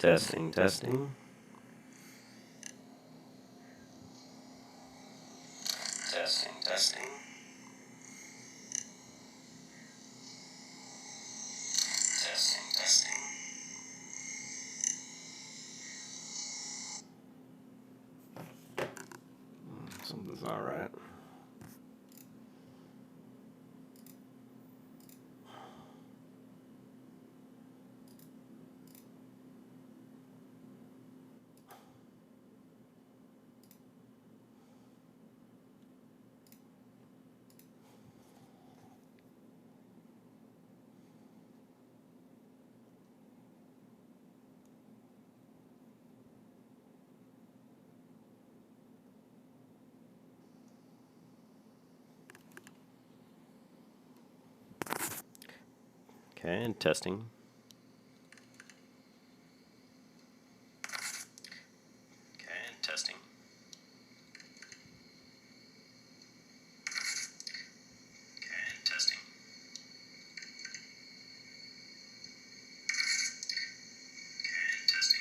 Testing, testing. Testing, testing. Testing, testing. Something's not right. Okay, and testing. Okay, and testing. Okay, and testing. Okay, and testing.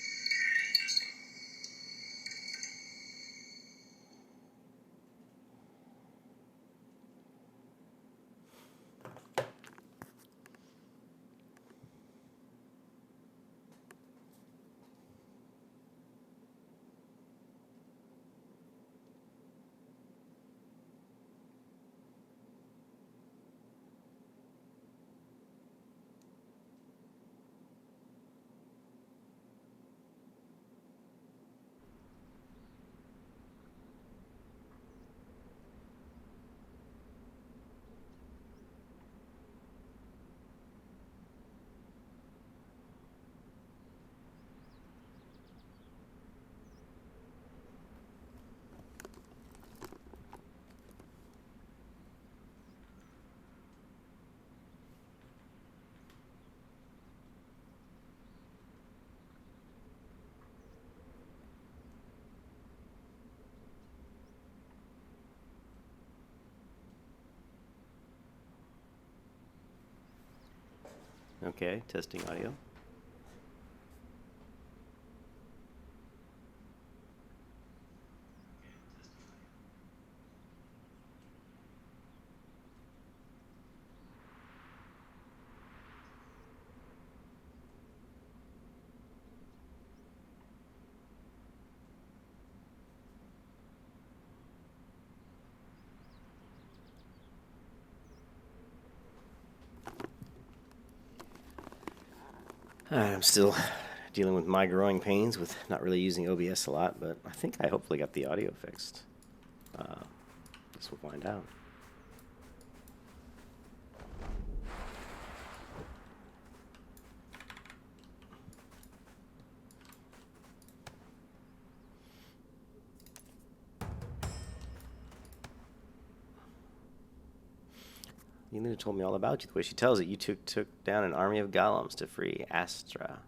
Okay, and testing. Okay, testing audio. I'm still dealing with my growing pains with not really using OBS a lot, but I think I hopefully got the audio fixed. Guess we'll find out. Yelena told me all about you. The way she tells it, you took down an army of golems to free Astra.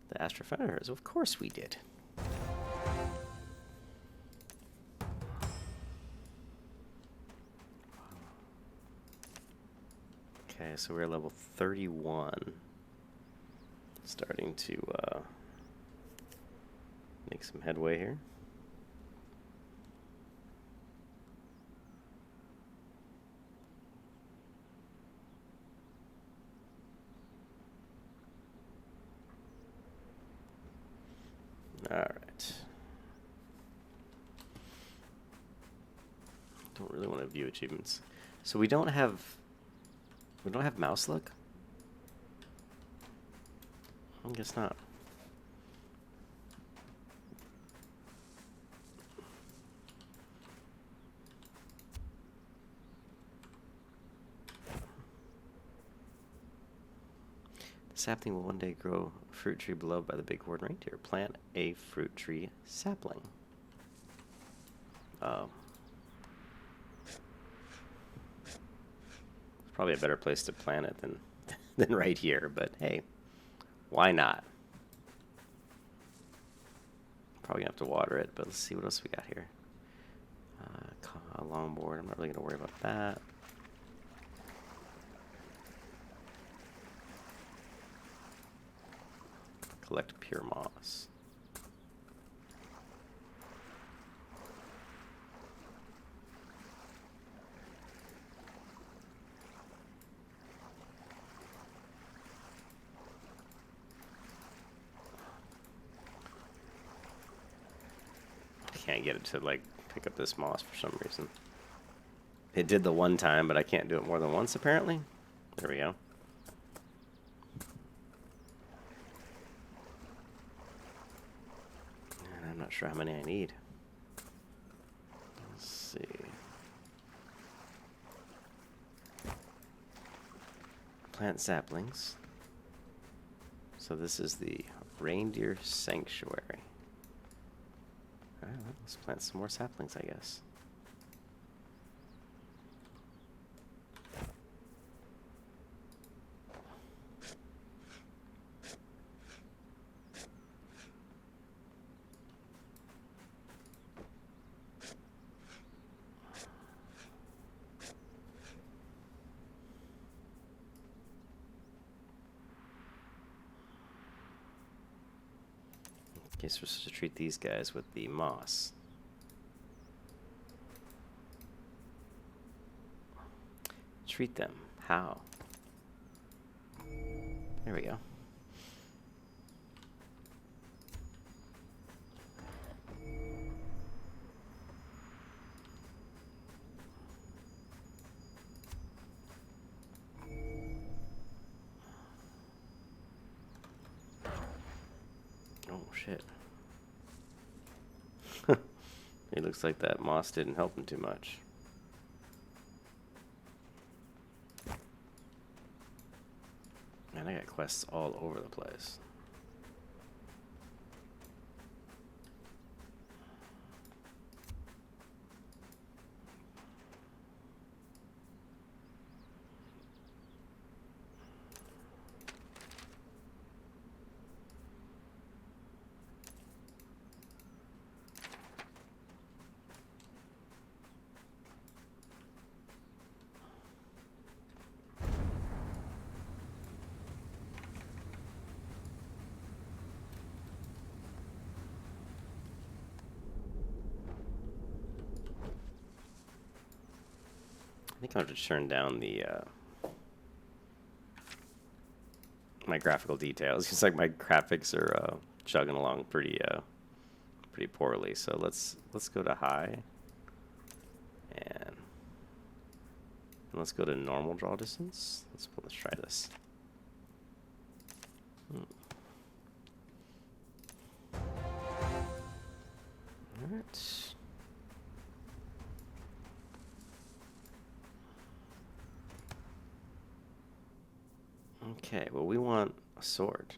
The Astra Fighters. Of course we did. Okay, so we're at level 31. Starting to make some headway here. All right. Don't really want to view achievements. So we don't have mouse look? I guess not. The sapling will one day grow a fruit tree beloved by the bighorn reindeer. Plant a fruit tree sapling. It's probably a better place to plant it than right here, but hey, why not? Probably gonna have to water it, but let's see what else we got here. A longboard. I'm not really gonna worry about that. collect pure moss. Can't get it to like pick up this moss for some reason. It did the one time, but I can't do it more than once apparently. There we go. And I'm not sure how many I need. Let's see. Plant saplings. So this is the reindeer sanctuary. Alright, well, let's plant some more saplings, I guess. Okay, so we're supposed to treat these guys with the moss. Treat them. How? There we go. Oh, shit. It looks like that moss didn't help him too much. Man, I got quests all over the place. I think I'll just turn down the my graphical details. It's like my graphics are chugging along pretty poorly. So let's go to high, and let's go to normal draw distance. Let's try this. All right. Okay, well, we want a sword.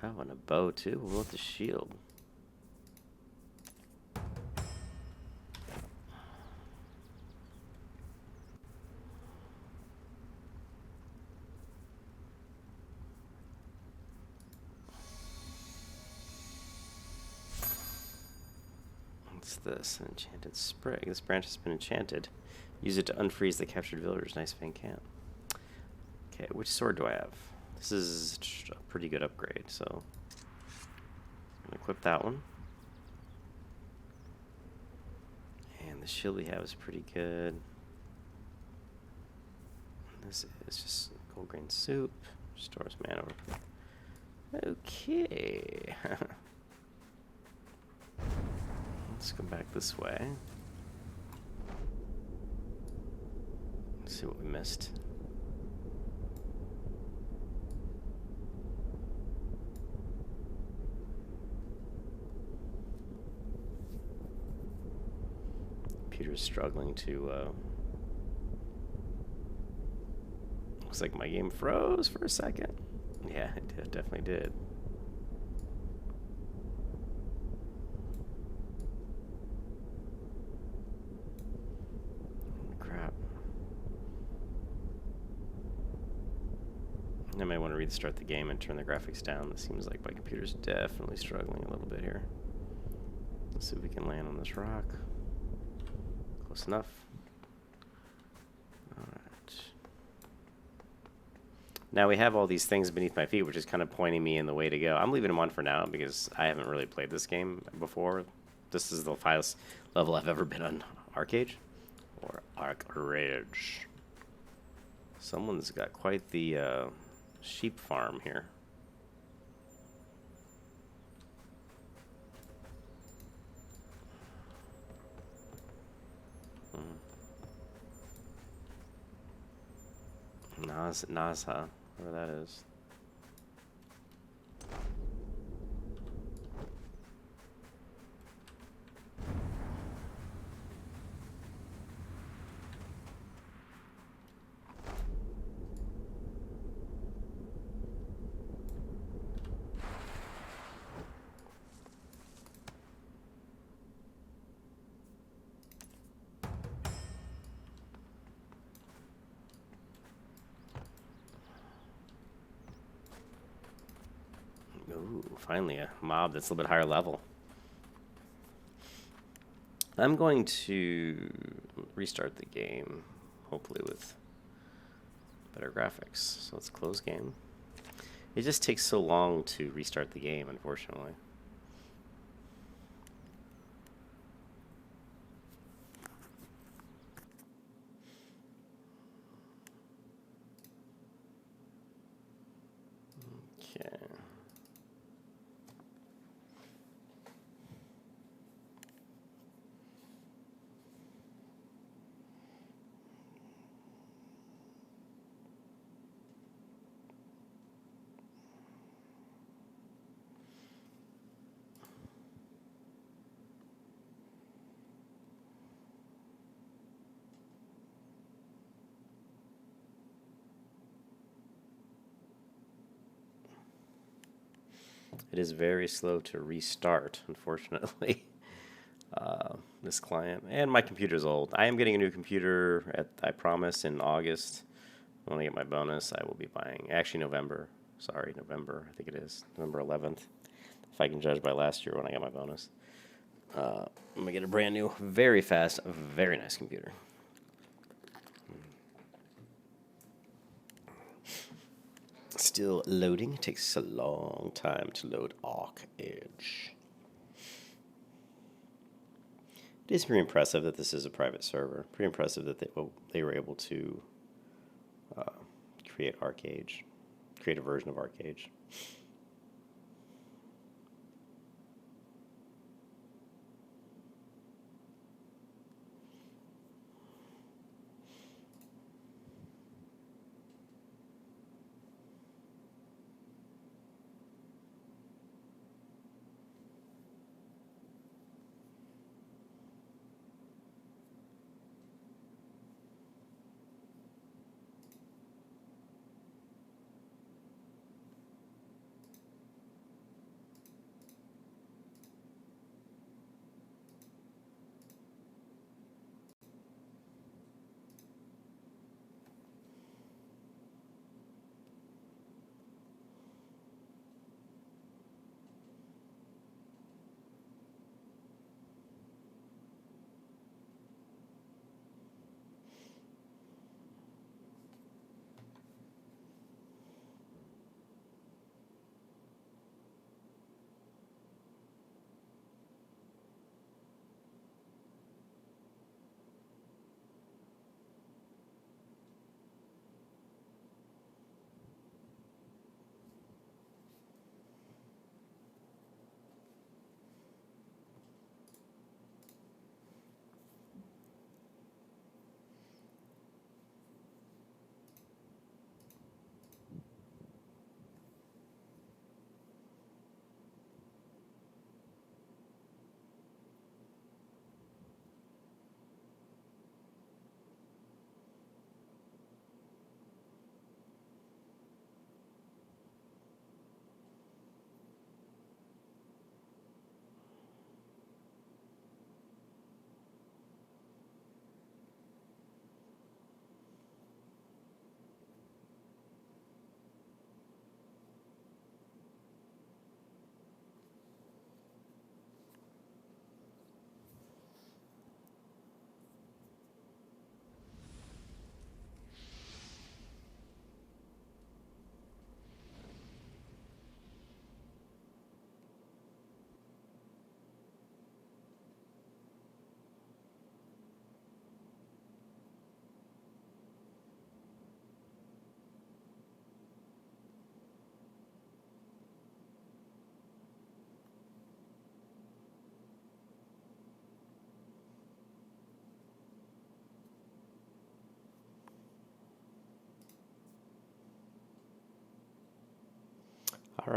Oh, and a bow, too. We want the shield. What's this? An enchanted sprig. This branch has been enchanted. Use it to unfreeze the captured villagers. Nice Van Camp. Okay, which sword do I have? This is a pretty good upgrade, so I'm gonna equip that one. And the shield we have is pretty good. This is just gold grain soup. Restores mana. Okay. Let's go back this way. Let's see what we missed. Computer's struggling to looks like my game froze for a second. Yeah, it definitely did. Crap. I might want to restart the game and turn the graphics down. It seems like my computer's definitely struggling a little bit here. Let's see if we can land on this rock. Close enough. Alright. Now we have all these things beneath my feet, which is kind of pointing me in the way to go. I'm leaving them on for now because I haven't really played this game before. This is the highest level I've ever been on ArcheRage or ArcheRage. Someone's got quite the sheep farm here. Nasa, where that is. Ooh, finally a mob that's a little bit higher level. I'm going to restart the game, hopefully with better graphics. So let's close game. It just takes so long to restart the game, unfortunately. Okay. It is very slow to restart, unfortunately. This client and my computer's old. I am getting a new computer I promise in August. When I get my bonus, I will be buying. Actually, November. Sorry, November. I think it is November 11th. If I can judge by last year when I got my bonus, I'm gonna get a brand new, very fast, very nice computer. Still loading. It takes a long time to load ArcheRage. It is pretty impressive that this is a private server. Pretty impressive that they were able to create ArcheRage, create a version of ArcheRage.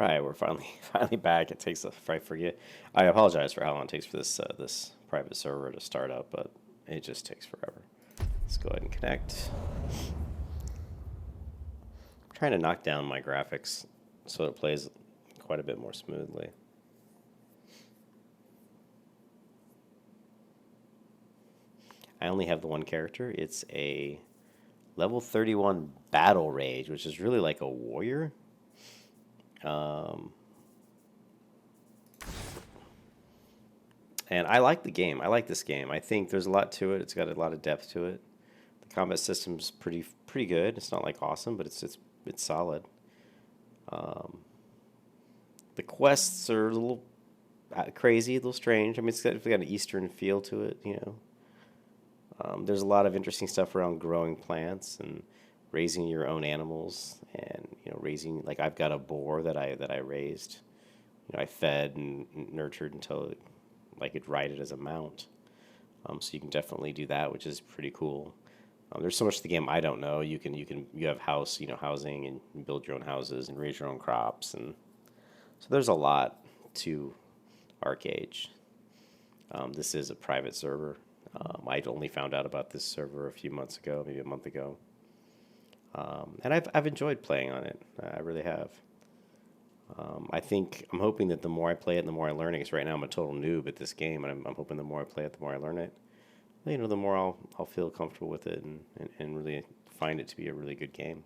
right, we're finally back. It takes I forget. I apologize for how long it takes for this private server to start up, but it just takes forever. Let's go ahead and connect. I'm trying to knock down my graphics so it plays quite a bit more smoothly. I only have the one character. It's a level 31 battle rage, which is really like a warrior. And I like the game. I like this game. I think there's a lot to it. It's got a lot of depth to it. The combat system's pretty good. It's not like awesome, but it's solid. The quests are a little crazy, a little strange. I mean, it's got an Eastern feel to it, you know. There's a lot of interesting stuff around growing plants and raising your own animals, and raising, like, I've got a boar that I raised. I fed and nurtured until I could ride it as a mount. So you can definitely do that, which is pretty cool. There's so much to the game I don't know. You have housing, and you build your own houses and raise your own crops, and so there's a lot to ArcheRage. This is a private server. I'd only found out about this server a few months ago, maybe a month ago, and I've enjoyed playing on it. I really have. I'm hoping that the more I play it, the more I learn it. Because right now I'm a total noob at this game, and I'm hoping the more I play it, the more I learn it. The more I'll feel comfortable with it and really find it to be a really good game.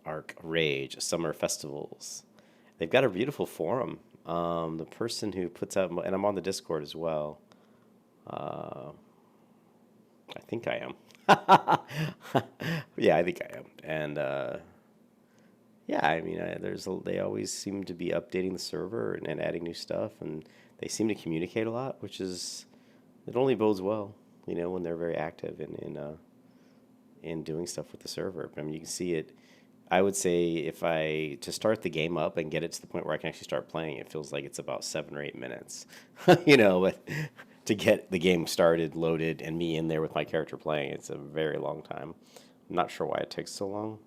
ArcheRage Summer Festivals. They've got a beautiful forum. The person who puts out, and I'm on the Discord as well. I think I am. Yeah, I think I am. And yeah, I mean, they always seem to be updating the server and adding new stuff, and they seem to communicate a lot, it only bodes well, when they're very active in doing stuff with the server. I mean, you can see it. I would say to start the game up and get it to the point where I can actually start playing, it feels like it's about 7 or 8 minutes, but to get the game started, loaded, and me in there with my character playing, it's a very long time. I'm not sure why it takes so long.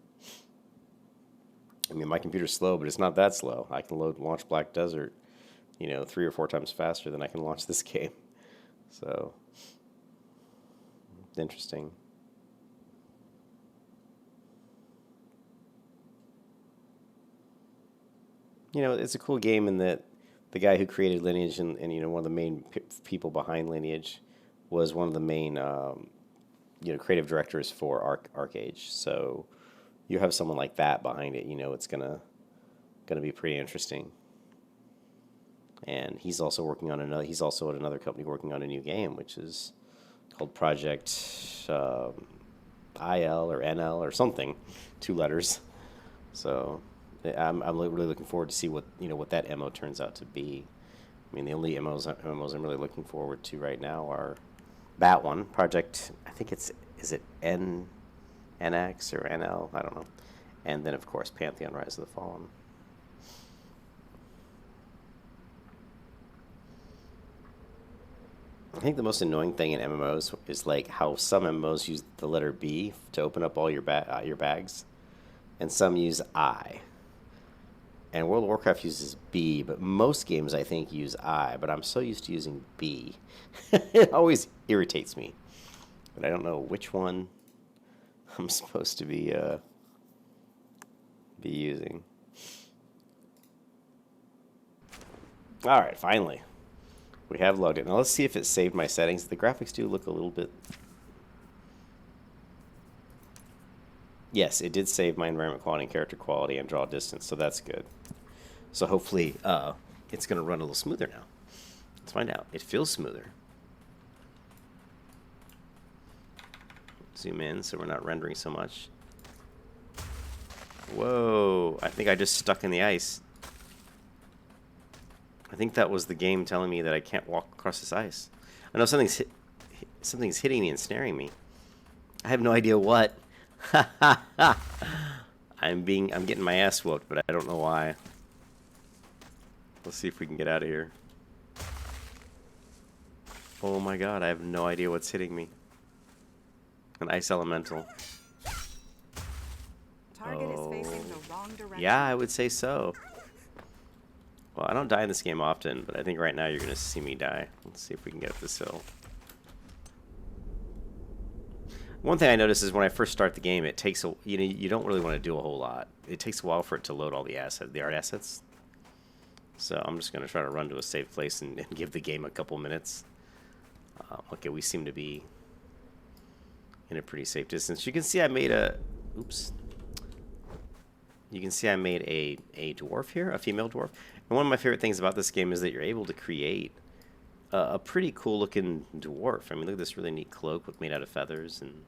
I mean, my computer's slow, but it's not that slow. I can launch Black Desert, 3 or 4 times faster than I can launch this game. So, interesting. It's a cool game in that the guy who created Lineage and one of the main people behind Lineage was one of the main creative directors for ArcheRage. So you have someone like that behind it, it's gonna be pretty interesting. And he's also working on another. He's also at another company working on a new game, which is called Project IL or NL or something, 2 letters. So I'm really looking forward to see what that MO turns out to be. I mean, the only MMOs I'm really looking forward to right now are that one, Project, I think is it NX or NL? I don't know. And then, of course, Pantheon Rise of the Fallen. I think the most annoying thing in MMOs is like how some MMOs use the letter B to open up all your bags, and some use I. And World of Warcraft uses B, but most games, I think, use I. But I'm so used to using B. It always irritates me. But I don't know which one I'm supposed to be using. All right, finally. We have logged in. Now let's see if it saved my settings. The graphics do look a little bit... Yes, it did save my environment quality and character quality and draw distance, so that's good. So hopefully it's going to run a little smoother now. Let's find out. It feels smoother. Zoom in so we're not rendering so much. Whoa, I think I just stuck in the ice. I think that was the game telling me that I can't walk across this ice. I know something's hitting me and snaring me. I have no idea what. I'm getting my ass whooped, but I don't know why. Let's see if we can get out of here. Oh my god, I have no idea what's hitting me. An ice elemental. Target is facing the wrong direction. Yeah, I would say so. Well, I don't die in this game often, but I think right now you're going to see me die. Let's see if we can get up this hill. One thing I noticed is when I first start the game, it takes a, you don't really want to do a whole lot. It takes a while for it to load all the art assets. So I'm just going to try to run to a safe place and give the game a couple minutes. Okay, we seem to be in a pretty safe distance. You can see I made a, oops. You can see I made a dwarf here, a female dwarf. And one of my favorite things about this game is that you're able to create a pretty cool looking dwarf. I mean, look at this really neat cloak made out of feathers, and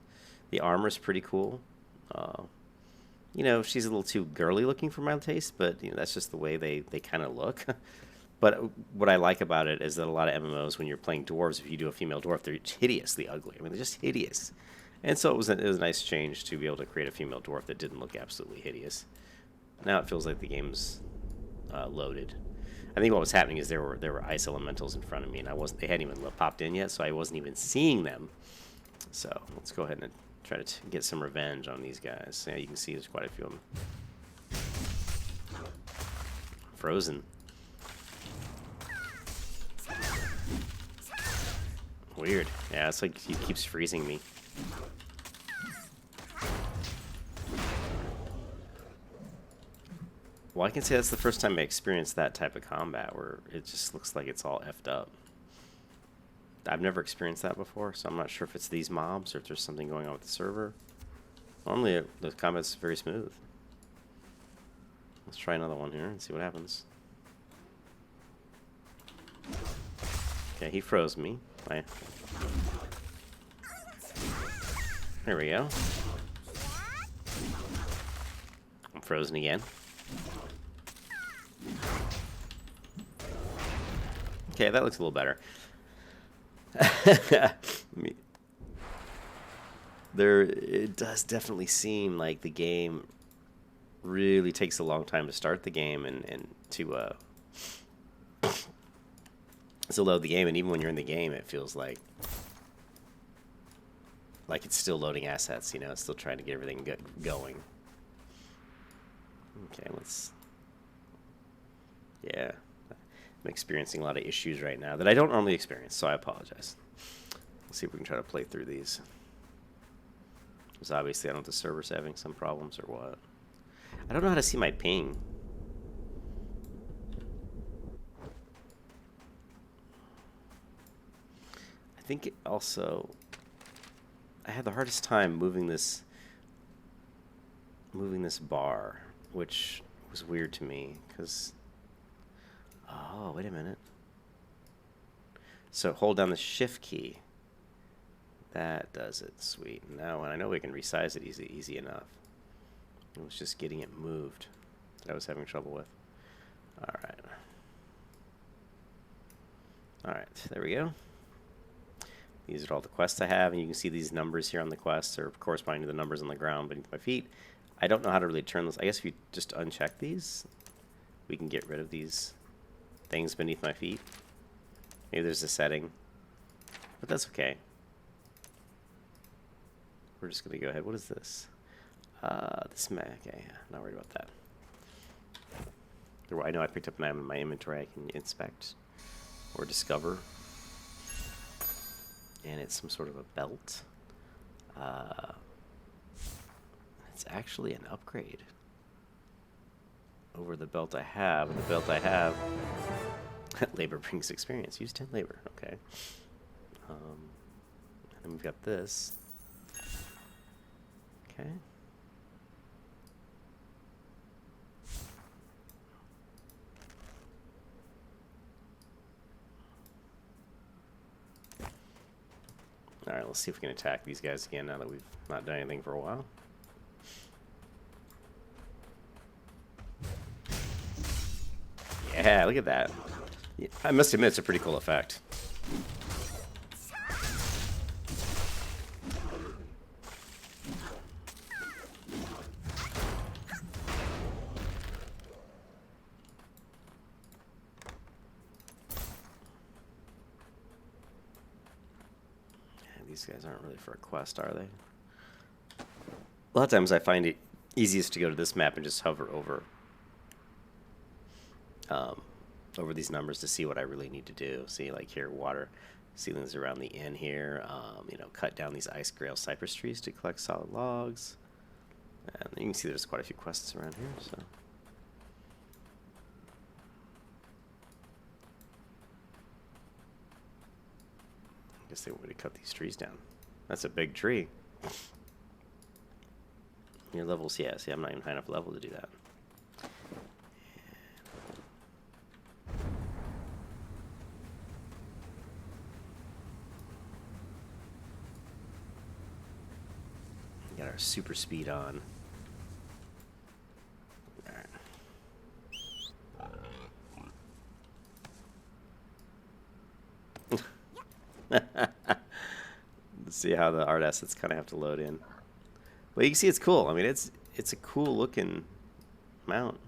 the armor's pretty cool. You know, she's a little too girly looking for my taste, but you know, that's just the way they kind of look. But what I like about it is that a lot of MMOs, when you're playing dwarves, if you do a female dwarf, they're hideously ugly. I mean, they're just hideous. And so it was a nice change to be able to create a female dwarf that didn't look absolutely hideous. Now it feels like the game's loaded. I think what was happening is there were ice elementals in front of me, and they hadn't even popped in yet, so I wasn't even seeing them. So let's go ahead and try to get some revenge on these guys. Yeah, you can see there's quite a few of them. Frozen. Weird. Yeah, it's like he keeps freezing me. Well, I can say that's the first time I experienced that type of combat where it just looks like it's all effed up. I've never experienced that before, so I'm not sure if it's these mobs or if there's something going on with the server. Normally, the combat's very smooth. Let's try another one here and see what happens. Okay, he froze me. There we go. I'm frozen again. Okay, that looks a little better. It does definitely seem like the game really takes a long time to start the game and to load the game, and even when you're in the game, it feels like it's still loading assets. You know, it's still trying to get everything going. Okay, yeah, I'm experiencing a lot of issues right now that I don't normally experience, so I apologize. Let's see if we can try to play through these. Because obviously I don't know if the server's having some problems or what. I don't know how to see my ping. I think also I had the hardest time moving this bar, which was weird to me because, oh, wait a minute. So hold down the shift key. That does it. Sweet. Now, and I know we can resize it easy enough. It was just getting it moved that I was having trouble with. All right. All right, there we go. These are all the quests I have, and you can see these numbers here on the quests are corresponding to the numbers on the ground beneath my feet. I don't know how to really turn this. I guess if you just uncheck these, we can get rid of these things beneath my feet. Maybe there's a setting, but that's okay. We're just going to go ahead. What is this? This map. Okay, not worried about that. I know I picked up an item in my inventory I can inspect or discover. And it's some sort of a belt. It's actually an upgrade over the belt I have. And the belt I have, labor brings experience. Use 10 labor. Okay. And then we've got this. Okay. Alright, let's see if we can attack these guys again now that we've not done anything for a while. Yeah, look at that. Yeah, I must admit, it's a pretty cool effect. these guys aren't really for a quest, are they? A lot of times I find it easiest to go to this map and just hover over these numbers to see what I really need to do. See, like here, water ceilings around the inn here. You know, cut down these ice grail cypress trees to collect solid logs. And you can see there's quite a few quests around here, so. I guess they want me to cut these trees down. That's a big tree. Your levels, yeah, see, I'm not even high enough level to do that. Got our super speed on. Let's see how the art assets kind of have to load in. But you can see it's cool. I mean, it's a cool looking mount.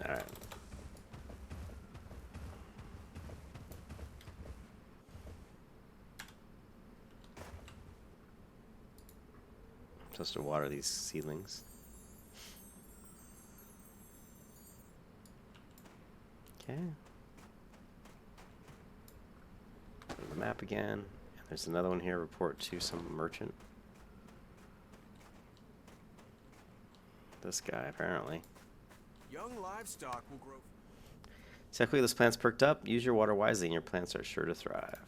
All right. Supposed to water these seedlings. Okay. Go to the map again. And there's another one here. Report to some merchant. This guy, apparently. Young livestock will grow. See how quickly this plant's perked up? Use your water wisely and your plants are sure to thrive.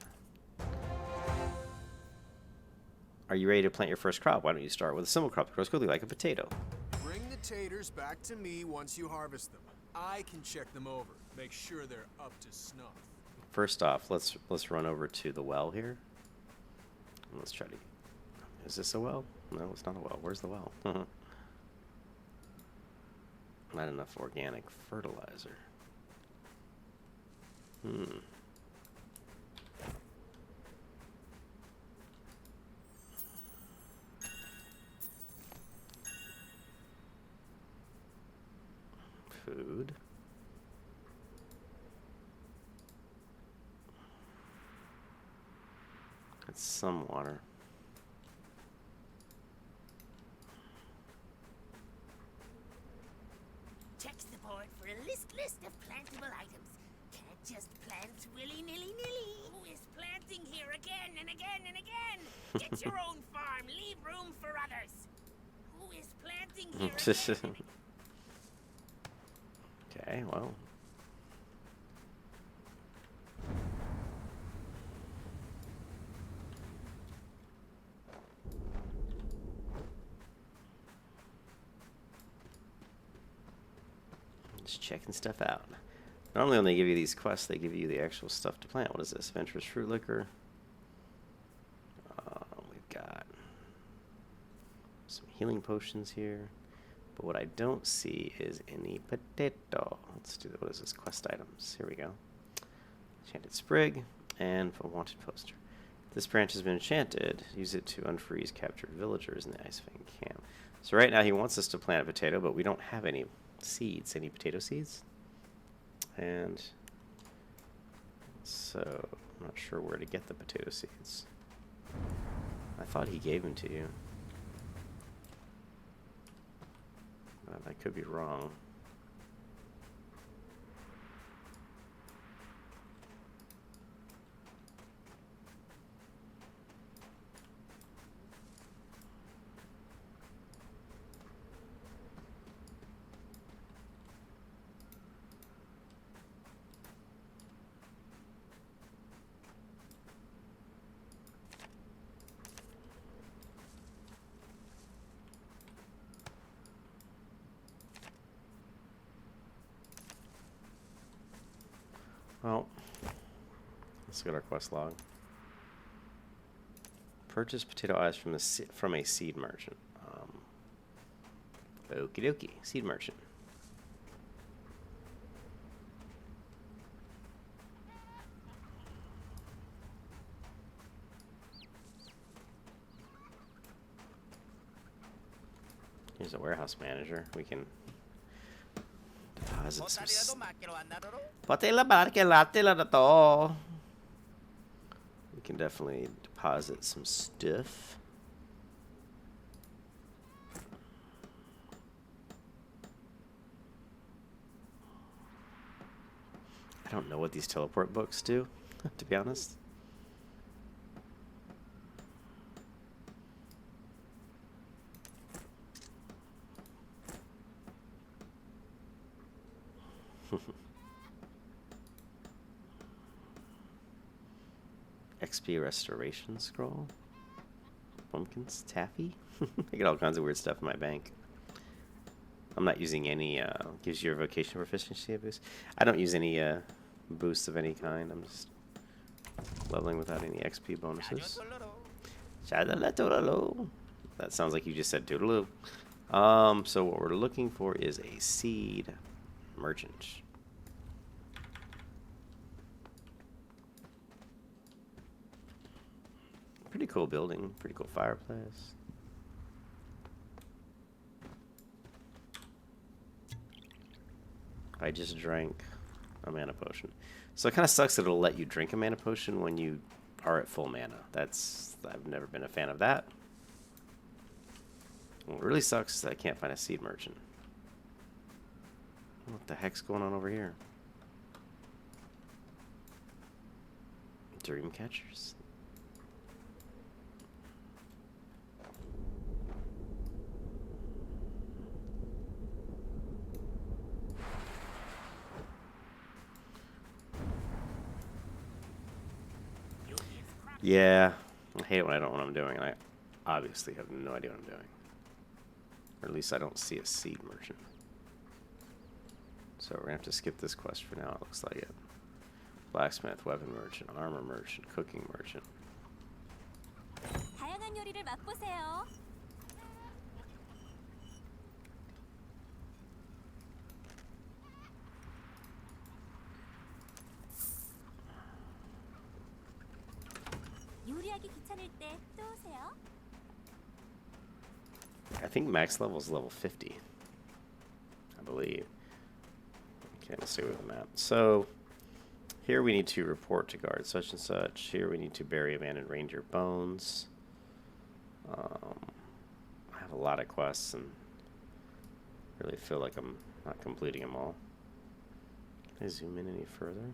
Are you ready to plant your first crop? Why don't you start with a simple crop that grows quickly like a potato? Bring the taters back to me once you harvest them. I can check them over, make sure they're up to snuff. First off, let's run over to the well here. And let's try to. Is this a well? No, it's not a well. Where's the well? Not enough organic fertilizer. Food. It's some water. Check the board for a list of plantable items. Can't just plant willy-nilly-nilly. Who is planting here again and again and again? Get your own farm. Leave room for others. Who is planting here again? Okay, well. Just checking stuff out. Normally when they give you these quests, they give you the actual stuff to plant. What is this? Venturous fruit liquor. We've got some healing potions here. But what I don't see is any potato. Let's do, what is this? Quest items. Here we go. Enchanted sprig and a wanted poster. This branch has been enchanted. Use it to unfreeze captured villagers in the Icefang camp. So right now he wants us to plant a potato, but we don't have any seeds, any potato seeds. And so I'm not sure where to get the potato seeds. I thought he gave them to you. I could be wrong. Well, let's get our quest log. Purchase potato eyes from a seed merchant. Okie dokie, seed merchant. Here's a warehouse manager. We can deposit some. We can definitely deposit some stuff. I don't know what these teleport books do, to be honest. XP restoration scroll. Pumpkins, taffy. I get all kinds of weird stuff in my bank. I'm not using any, gives you a vocation proficiency boost. I don't use any boosts of any kind. I'm just leveling without any XP bonuses. That sounds like you just said doodaloo. So what we're looking for is a seed merchant. Pretty cool building, pretty cool fireplace. I just drank a mana potion. So it kind of sucks that it'll let you drink a mana potion when you are at full mana. I've never been a fan of that. What really sucks is that I can't find a seed merchant. What the heck's going on over here? Dream catchers? Yeah, I hate it when I don't know what I'm doing, and I obviously have no idea what I'm doing. Or at least I don't see a seed merchant. So we're going to have to skip this quest for now, it looks like it. Blacksmith, weapon merchant, armor merchant, cooking merchant. 다양한 요리를 맛보세요. 요리하기 귀찮을 때 또 오세요. I think max level is level 50. I believe. Okay, let's see with the map. So, here we need to report to guard such and such. Here we need to bury abandoned ranger bones. I have a lot of quests and really feel like I'm not completing them all. Can I zoom in any further?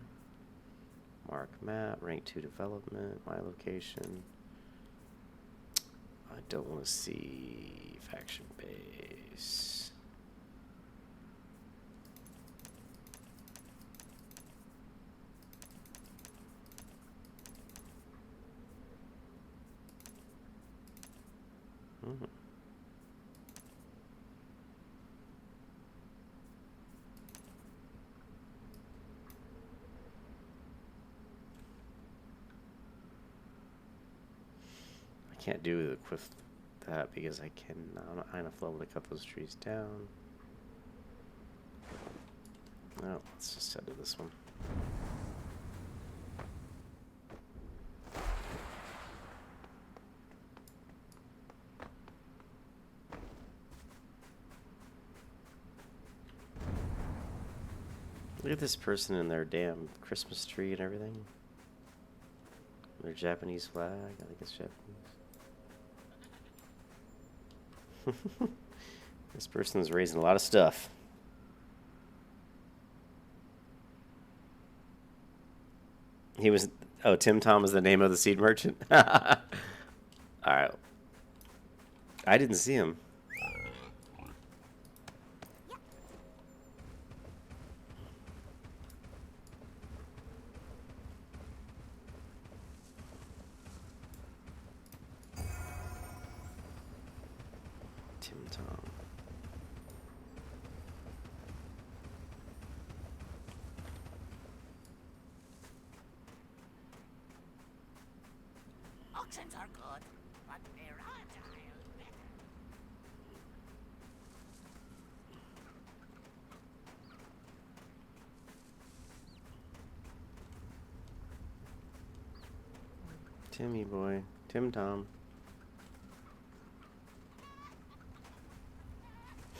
Mark map, rank 2 development, my location. I don't want to see faction base. I can't do the quiff that because I'm not high enough level to cut those trees down. No, let's just head to this one. Look at this person in their damn Christmas tree and everything. Their Japanese flag, I think it's Japanese. This person's raising a lot of stuff. He was... Oh, Tim Tom is the name of the seed merchant? Alright. I didn't see him. Tim Tom. Auctions are good, but they're agile better. Timmy boy. Tim Tom.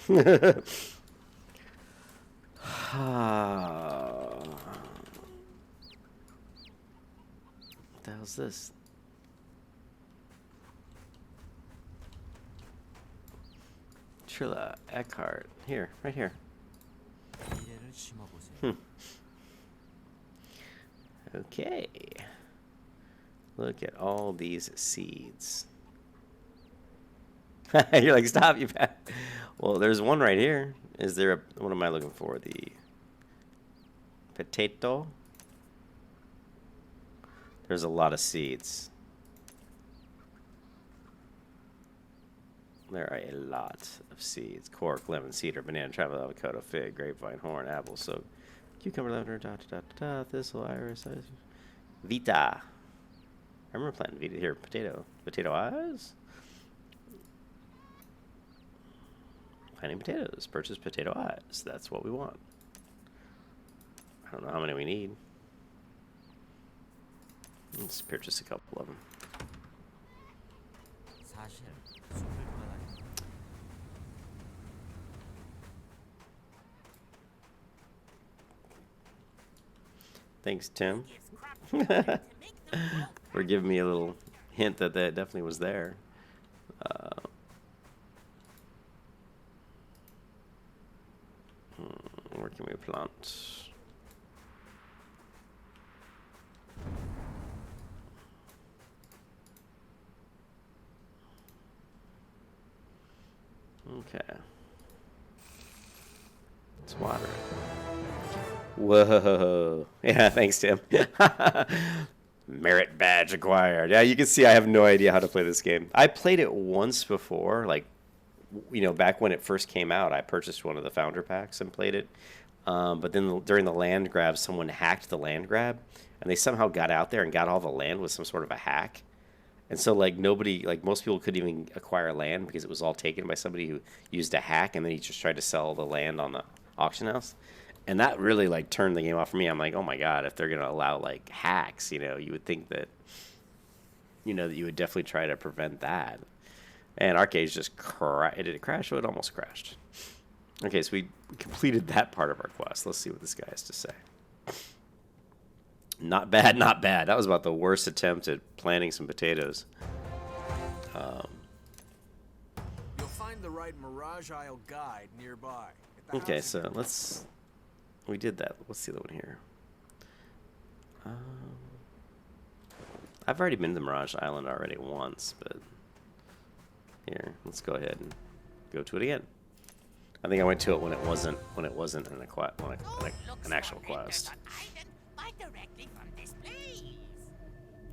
What the hell's this? Trilla Eckhart. Here, right here. Okay. Look at all these seeds. You're like, stop, you bad. Well, there's one right here. Is there a, what am I looking for? The potato? There's a lot of seeds. There are a lot of seeds. Cork, lemon, cedar, banana, travel, avocado, fig, grapevine, horn, apple, so cucumber, lavender, thistle, iris, Vita. I remember planting Vita here. Potato. Potato eyes? Planting potatoes. Purchase potato eyes. That's what we want. I don't know how many we need. Let's purchase a couple of them. Thanks, Tim. For giving me a little hint that that definitely was there. Where can we plant? Okay. Let's water it. Whoa. Yeah, thanks, Tim. Merit badge acquired. Yeah, you can see I have no idea how to play this game. I played it once before, like, you know, back when it first came out. I purchased one of the founder packs and played it. But then during the land grab, someone hacked the land grab, and they somehow got out there and got all the land with some sort of a hack. And so, like, nobody, like, most people couldn't even acquire land because it was all taken by somebody who used a hack, and then he just tried to sell the land on the auction house. And that really, like, turned the game off for me. I'm like, oh my god, if they're going to allow, like, hacks, you know, you would think that, you know, that you would definitely try to prevent that. And ArcheRage just did it crash? Oh, it almost crashed. Okay, so we completed that part of our quest. Let's see what this guy has to say. Not bad, not bad. That was about the worst attempt at planting some potatoes. You'll find the right Mirage Isle guide nearby. Okay, so let's... We did that. What's the other one here? I've already been to Mirage Island already once, but... Here, let's go ahead and go to it again. I think I went to it when it wasn't an actual quest.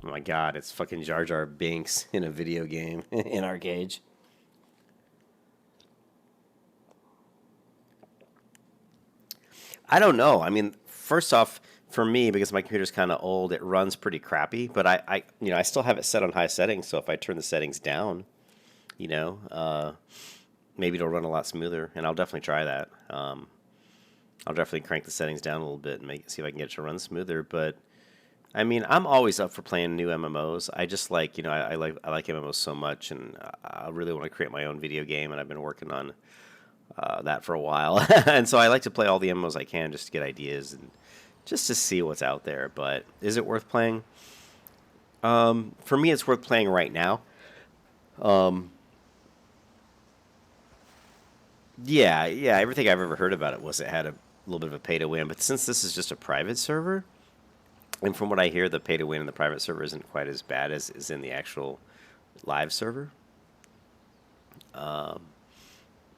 Oh my god, it's fucking Jar Jar Binks in a video game in ArcheRage. I don't know. I mean, first off, for me, because my computer's kind of old, it runs pretty crappy. But I still have it set on high settings. So if I turn the settings down, you know, maybe it'll run a lot smoother. And I'll definitely try that. I'll definitely crank the settings down a little bit and see if I can get it to run smoother. But I mean, I'm always up for playing new MMOs. I just like, you know, I like MMOs so much, and I really want to create my own video game. And I've been working on that for a while, and so I like to play all the MMOs I can just to get ideas and just to see what's out there. But is it worth playing? For me, it's worth playing right now. Yeah, everything I've ever heard about it was it had a little bit of a pay to win, but since this is just a private server, and from what I hear, the pay to win in the private server isn't quite as bad as is in the actual live server.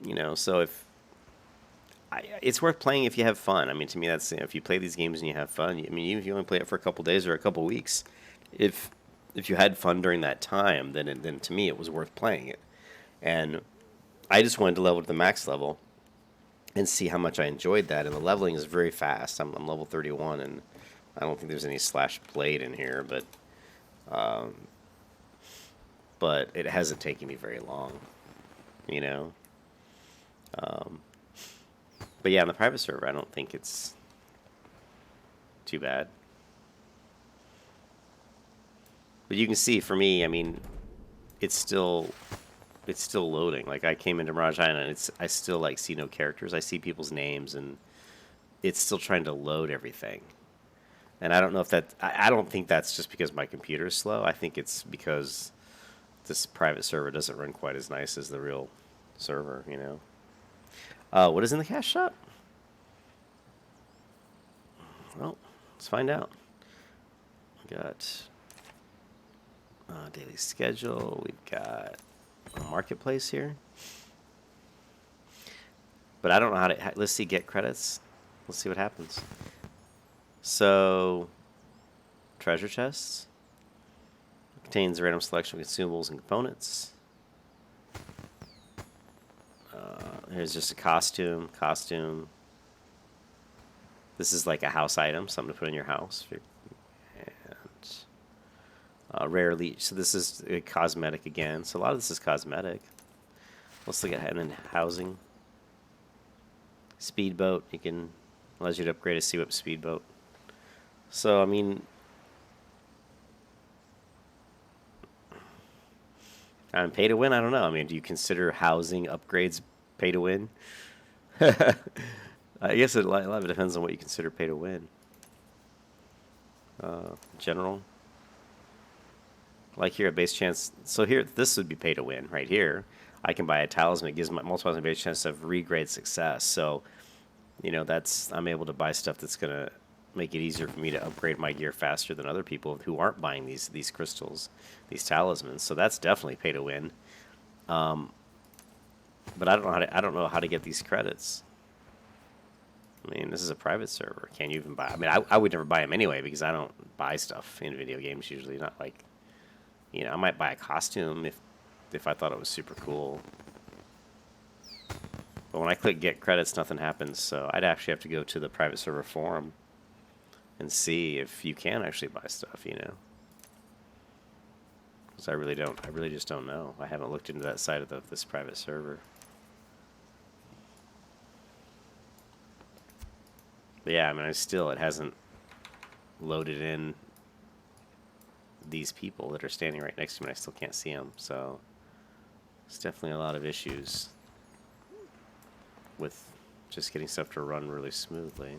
You know, so it's worth playing if you have fun. I mean, to me, that's, you know, if you play these games and you have fun. I mean, even if you only play it for a couple days or a couple weeks, if you had fun during that time, then to me it was worth playing it. And I just wanted to level to the max level and see how much I enjoyed that. And the leveling is very fast. I'm level 31, and I don't think there's any slash blade in here, but it hasn't taken me very long, you know. But yeah, on the private server, I don't think it's too bad. But you can see, for me, I mean, it's still it's still loading. Like I came into Mirage Island, and I still like see no characters. I see people's names, and it's still trying to load everything. And I don't know if I don't think that's just because my computer is slow. I think it's because this private server doesn't run quite as nice as the real server, you know. What is in the cash shop? Well, let's find out. We got daily schedule. We've got a marketplace here. But I don't know how to... Let's see, get credits. Let's see what happens. So, treasure chests. Contains a random selection of consumables and components. Here's just a costume. This is like a house item, something to put in your house. And rare leech. So this is a cosmetic again. So a lot of this is cosmetic. Let's look at and then housing. Speedboat. You can allows you to upgrade a sea-whip speedboat. So I mean, pay to win. I don't know. I mean, do you consider housing upgrades pay to win? I guess a lot of it depends on what you consider pay to win. General. Like here, a base chance. So here, this would be pay to win right here. I can buy a talisman. It gives my multiplies my base chance of regrade success. So, you know, I'm able to buy stuff that's gonna make it easier for me to upgrade my gear faster than other people who aren't buying these crystals, these talismans. So that's definitely pay to win. But I don't know how to get these credits. I mean, this is a private server. Can you even buy? I mean, I would never buy them anyway because I don't buy stuff in video games usually. Not like, you know, I might buy a costume if I thought it was super cool. But when I click get credits, nothing happens. So I'd actually have to go to the private server forum and see if you can actually buy stuff, you know. Because I really just don't know. I haven't looked into that side of this private server. But yeah, I mean, it hasn't loaded in these people that are standing right next to me. I still can't see them, so it's definitely a lot of issues with just getting stuff to run really smoothly.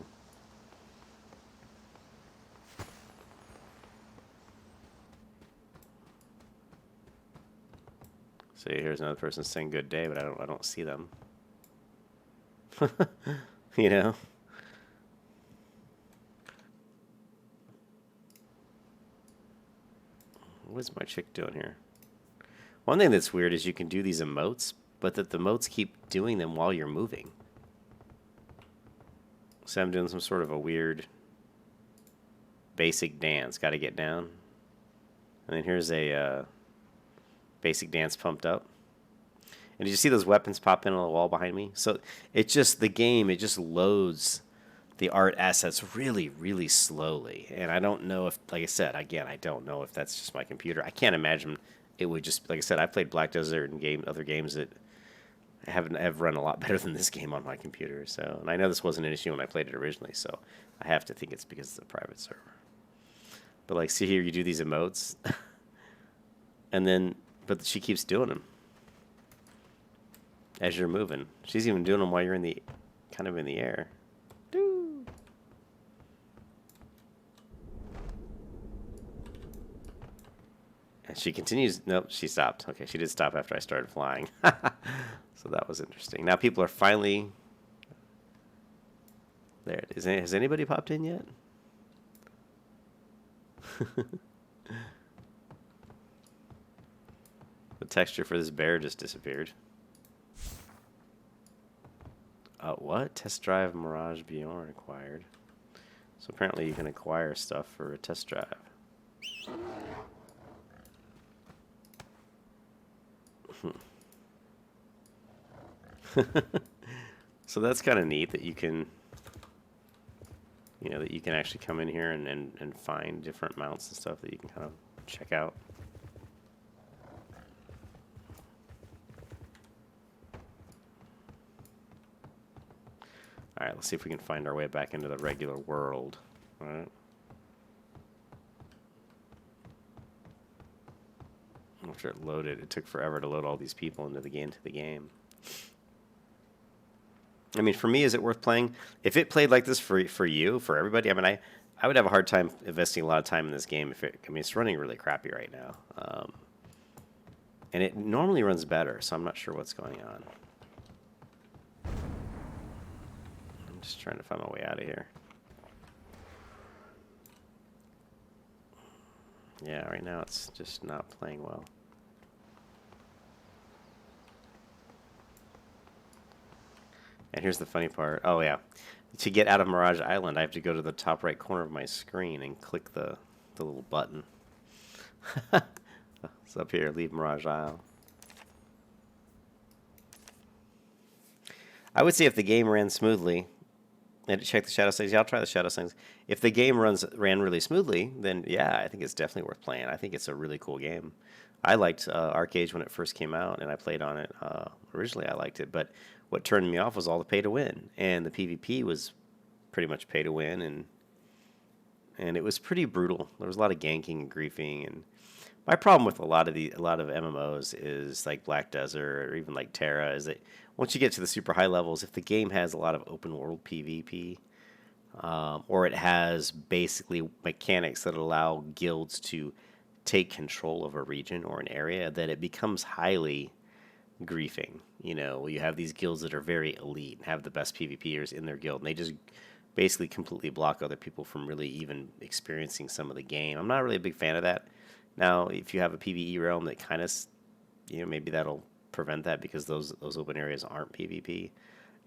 So here's another person saying good day, but I don't see them. You know? What's my chick doing here? One thing that's weird is you can do these emotes, but that the emotes keep doing them while you're moving. So I'm doing some sort of a weird basic dance. Got to get down. And then here's a basic dance pumped up. And did you see those weapons pop in on the wall behind me? So it just loads the art assets really, really slowly. And I don't know if, like I said, again, I don't know if that's just my computer. I can't imagine it would just, like I said, I played Black Desert and other games that have run a lot better than this game on my computer. So, and I know this wasn't an issue when I played it originally, so I have to think it's because it's a private server. But like, see here, you do these emotes, and then, but she keeps doing them as you're moving. She's even doing them while you're kind of in the air. And she continues. Nope, she stopped. Okay, she did stop after I started flying. So that was interesting. Now people are finally... There it is. Has anybody popped in yet? The texture for this bear just disappeared. What? Test drive Mirage Bjorn acquired. So apparently you can acquire stuff for a test drive. So that's kind of neat that you can, that you can actually come in here and find different mounts and stuff that you can kind of check out. All right, let's see if we can find our way back into the regular world. All right. after it loaded. It took forever to load all these people into the game. I mean, for me, is it worth playing? If it played like this for you, for everybody, I mean, I would have a hard time investing a lot of time in this game. I mean, it's running really crappy right now, and it normally runs better, so I'm not sure what's going on. I'm just trying to find my way out of here. Yeah, right now it's just not playing well. And here's the funny part. Oh, yeah. To get out of Mirage Island, I have to go to the top right corner of my screen and click the little button. It's up here, leave Mirage Isle. I would say if the game ran smoothly, and check the shadow settings. Yeah, I'll try the shadow settings. If the game ran really smoothly, then yeah, I think it's definitely worth playing. I think it's a really cool game. I liked ArcheRage when it first came out, and I played on it. Originally, I liked it, but what turned me off was all the pay to win, and the PvP was pretty much pay to win, and it was pretty brutal. There was a lot of ganking and griefing, and my problem with a lot of MMOs is like Black Desert or even like Terra is that once you get to the super high levels, if the game has a lot of open world PvP, or it has basically mechanics that allow guilds to take control of a region or an area, then it becomes highly griefing. You know, you have these guilds that are very elite and have the best PvPers in their guild, and they just basically completely block other people from really even experiencing some of the game. I'm not really a big fan of that. Now, if you have a PvE realm that kind of, you know, maybe that'll prevent that because those open areas aren't PvP.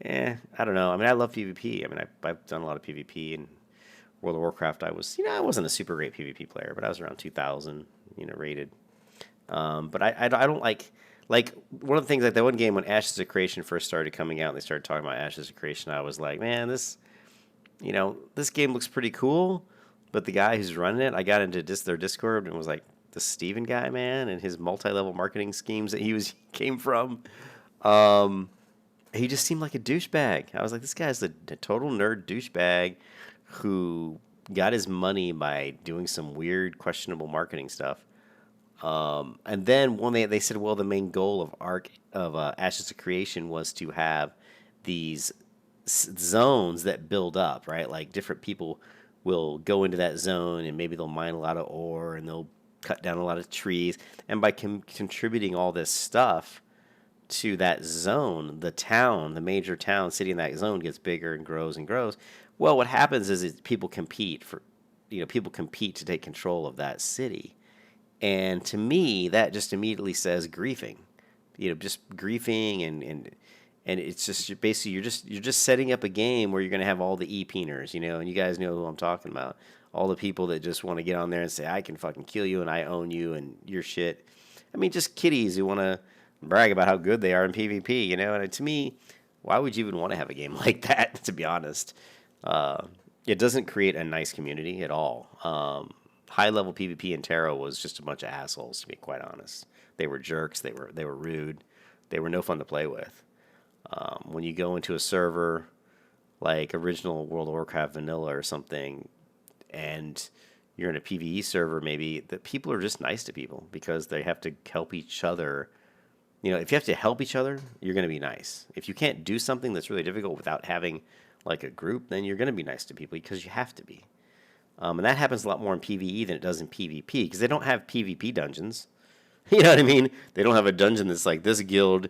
I don't know. I mean, I love PvP. I mean, I've done a lot of PvP in World of Warcraft. I wasn't a super great PvP player, but I was around 2,000, rated. But I don't like one of the things, like that one game when Ashes of Creation first started coming out and they started talking about Ashes of Creation, I was like, man, this game looks pretty cool, but the guy who's running it, I got into their Discord and was like, the Steven guy, man, and his multi-level marketing schemes that he came from, he just seemed like a douchebag. I was like, this guy's a total nerd douchebag who got his money by doing some weird, questionable marketing stuff. And then when they said, well, the main goal of Ashes of Creation was to have these zones that build up, right? Like different people will go into that zone and maybe they'll mine a lot of ore and they'll cut down a lot of trees. And by contributing all this stuff to that zone, the major town, city in that zone gets bigger and grows and grows. Well, what happens is people compete to take control of that city. And to me, that just immediately says griefing, just griefing and it's just basically you're just setting up a game where you're going to have all the e-peeners, and you guys know who I'm talking about. All the people that just want to get on there and say, I can fucking kill you and I own you and your shit. I mean, just kiddies who want to brag about how good they are in PvP, And to me, why would you even want to have a game like that, to be honest? It doesn't create a nice community at all. High-level PvP in Terra was just a bunch of assholes, to be quite honest. They were jerks. They were rude. They were no fun to play with. When you go into a server like original World of Warcraft Vanilla or something, and you're in a PvE server, maybe the people are just nice to people because they have to help each other. If you have to help each other, you're going to be nice. If you can't do something that's really difficult without having like a group, then you're going to be nice to people because you have to be. And that happens a lot more in PvE than it does in PvP because they don't have PvP dungeons. You know what I mean? They don't have a dungeon that's like this guild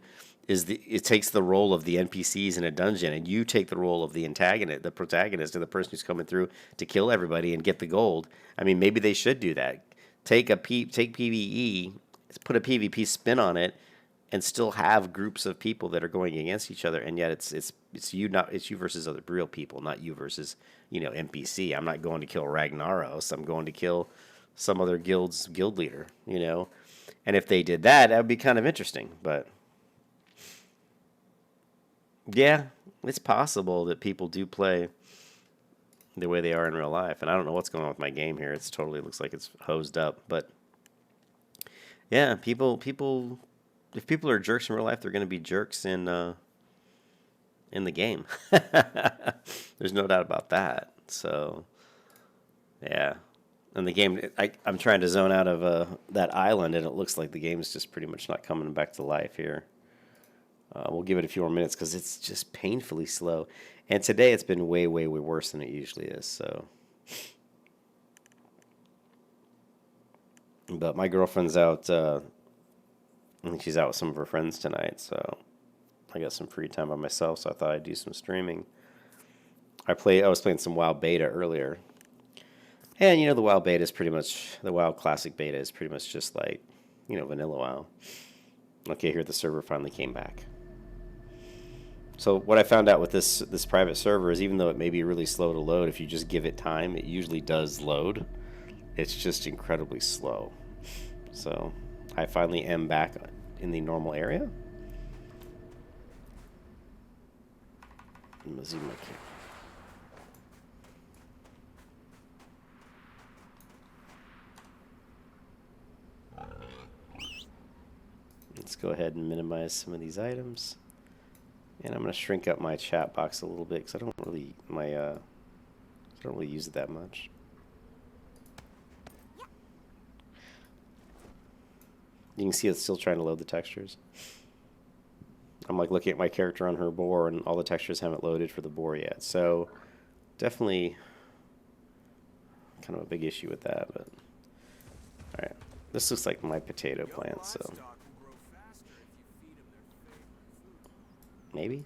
it takes the role of the NPCs in a dungeon, and you take the role of the protagonist, or the person who's coming through to kill everybody and get the gold. I mean, maybe they should do that. Take PvE, put a PvP spin on it, and still have groups of people that are going against each other, and yet it's you versus other real people, not you versus NPC. I'm not going to kill Ragnaros. I'm going to kill some other guild's guild leader. And if they did that, would be kind of interesting, but. Yeah, it's possible that people do play the way they are in real life. And I don't know what's going on with my game here. It totally looks like it's hosed up. But yeah, if people are jerks in real life, they're going to be jerks in the game. There's no doubt about that. So, yeah. And the game, I'm trying to zone out of that island, and it looks like the game's just pretty much not coming back to life here. We'll give it a few more minutes because it's just painfully slow. And today it's been way, way, way worse than it usually is. So, but my girlfriend's out. I think she's out with some of her friends tonight, so I got some free time by myself. So I thought I'd do some streaming. I was playing some WoW Beta earlier, and the WoW Beta is pretty much the WoW Classic Beta is pretty much just like vanilla WoW. Okay, here the server finally came back. So what I found out with this private server is even though it may be really slow to load, if you just give it time, it usually does load. It's just incredibly slow. So I finally am back in the normal area. I'm gonna zoom my camera. Let's go ahead and minimize some of these items. And I'm going to shrink up my chat box a little bit because I don't really use it that much. You can see it's still trying to load the textures. I'm like looking at my character on her boar, and all the textures haven't loaded for the boar yet. So definitely kind of a big issue with that. But all right, this looks like my potato plant. So. Maybe.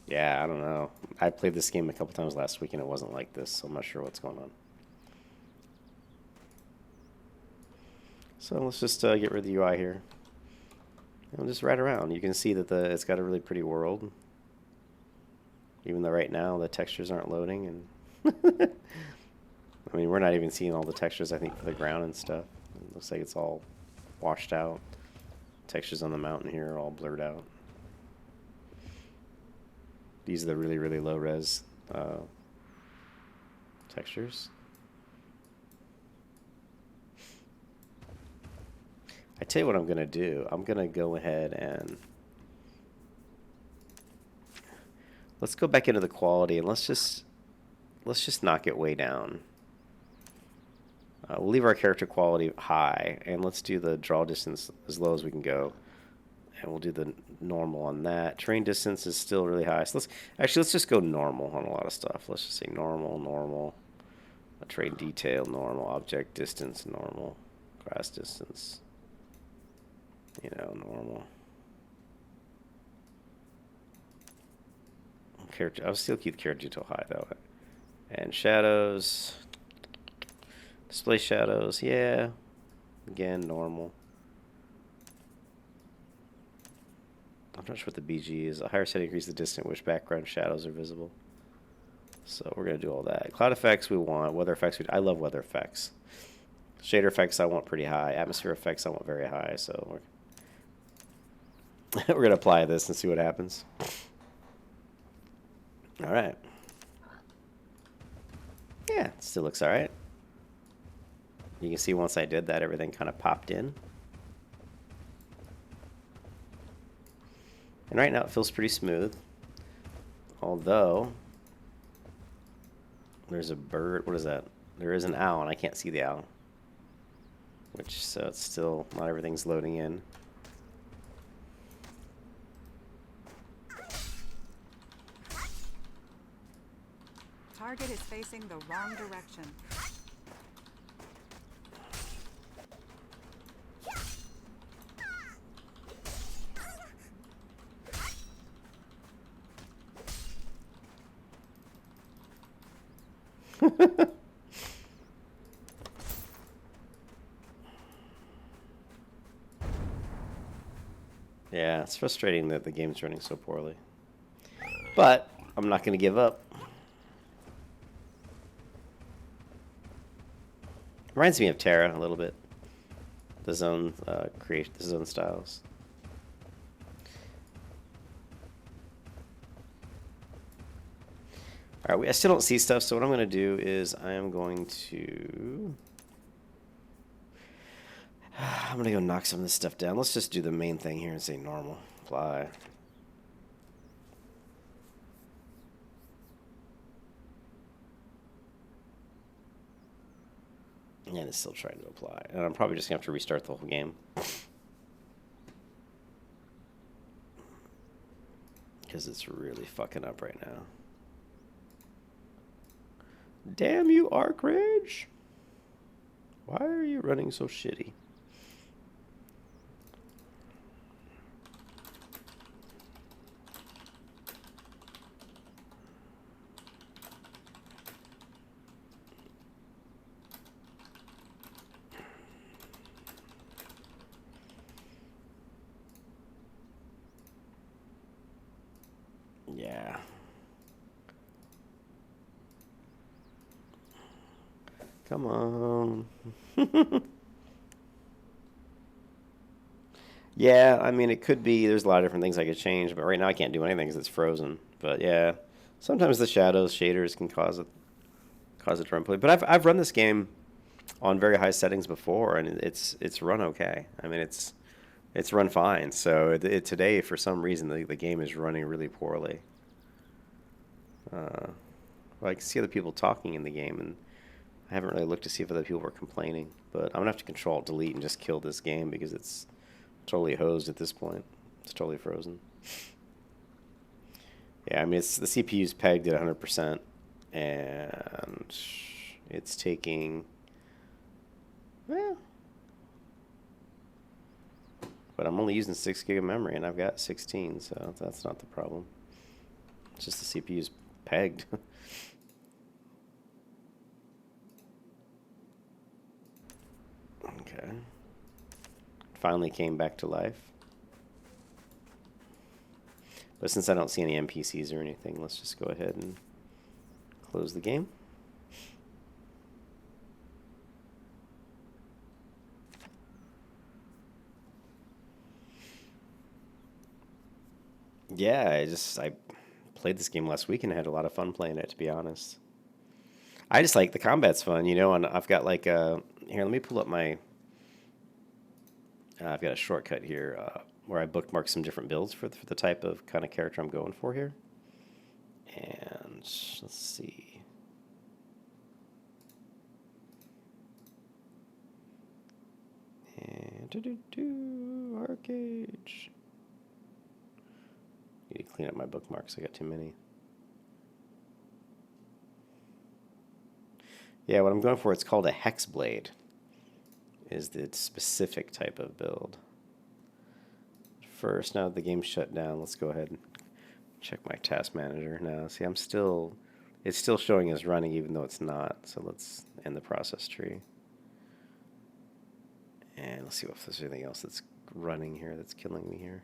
Yeah, I don't know. I played this game a couple times last week and it wasn't like this, so I'm not sure what's going on. So let's just get rid of the UI here. And we'll just ride around. You can see that it's got a really pretty world. Even though right now the textures aren't loading, and I mean we're not even seeing all the textures I think for the ground and stuff. It looks like it's all washed out. Textures on the mountain here are all blurred out. These are the really, really low res textures. I tell you what I'm gonna do. I'm gonna go ahead and let's go back into the quality and let's just knock it way down. We'll leave our character quality high and let's do the draw distance as low as we can go. And we'll do the normal on that. Terrain distance is still really high. So let's just go normal on a lot of stuff. Let's just say normal. Terrain detail, normal. Object distance, normal. Grass distance, normal. Character, I'll still keep the character detail high though. And shadows, display shadows, yeah. Again, normal. I'm not sure what the BG is. A higher setting increases the distance at which background shadows are visible. So we're gonna do all that. Cloud effects we want. Weather effects I love weather effects. Shader effects I want pretty high. Atmosphere effects I want very high. So we're gonna apply this and see what happens. All right. Yeah, it still looks all right. You can see once I did that, everything kind of popped in. And right now it feels pretty smooth. Although, there's a bird. What is that? There is an owl, and I can't see the owl. So it's still, not everything's loading in. Target is facing the wrong direction. Yeah, it's frustrating that the game's running so poorly. But I'm not going to give up. Reminds me of Terra a little bit. The zone creation, the zone styles. All right, I still don't see stuff, so what I'm going to do is I am going to I'm gonna go knock some of this stuff down. Let's just do the main thing here and say normal. Apply. And it's still trying to apply. And I'm probably just gonna have to restart the whole game. Because it's really fucking up right now. Damn you, ArcheRage! Why are you running so shitty? Yeah. Come on. Yeah, I mean, it could be. There's a lot of different things I could change, but right now I can't do anything because it's frozen. But yeah, sometimes the shadows, shaders can cause it to run poorly. But I've run this game on very high settings before, and it's run okay. I mean, it's run fine. So today, for some reason, the game is running really poorly. Well, I can see other people talking in the game, and I haven't really looked to see if other people were complaining. But I'm gonna have to Control Delete and just kill this game because it's totally hosed at this point. It's totally frozen. Yeah, I mean, it's the CPU's pegged at 100%, and it's taking, well, but I'm only using 6 gig of memory, and I've got 16, so that's not the problem. It's just the CPU's pegged. Okay. Finally came back to life. But since I don't see any NPCs or anything, let's just go ahead and close the game. Yeah, I played this game last week and I had a lot of fun playing it, to be honest. I just like the combat's fun, you know, and I've got like here, let me pull up my I've got a shortcut here where I bookmark some different builds for the type of kind of character I'm going for here. And let's see. And ArcheRage. Need to clean up my bookmarks. I got too many. Yeah, what I'm going for, it's called a Hex Blade. Is the specific type of build. First, now that the game's shut down, let's go ahead and check my task manager now. See, it's still showing as running even though it's not. So let's end the process tree. And let's see if there's anything else that's running here that's killing me here.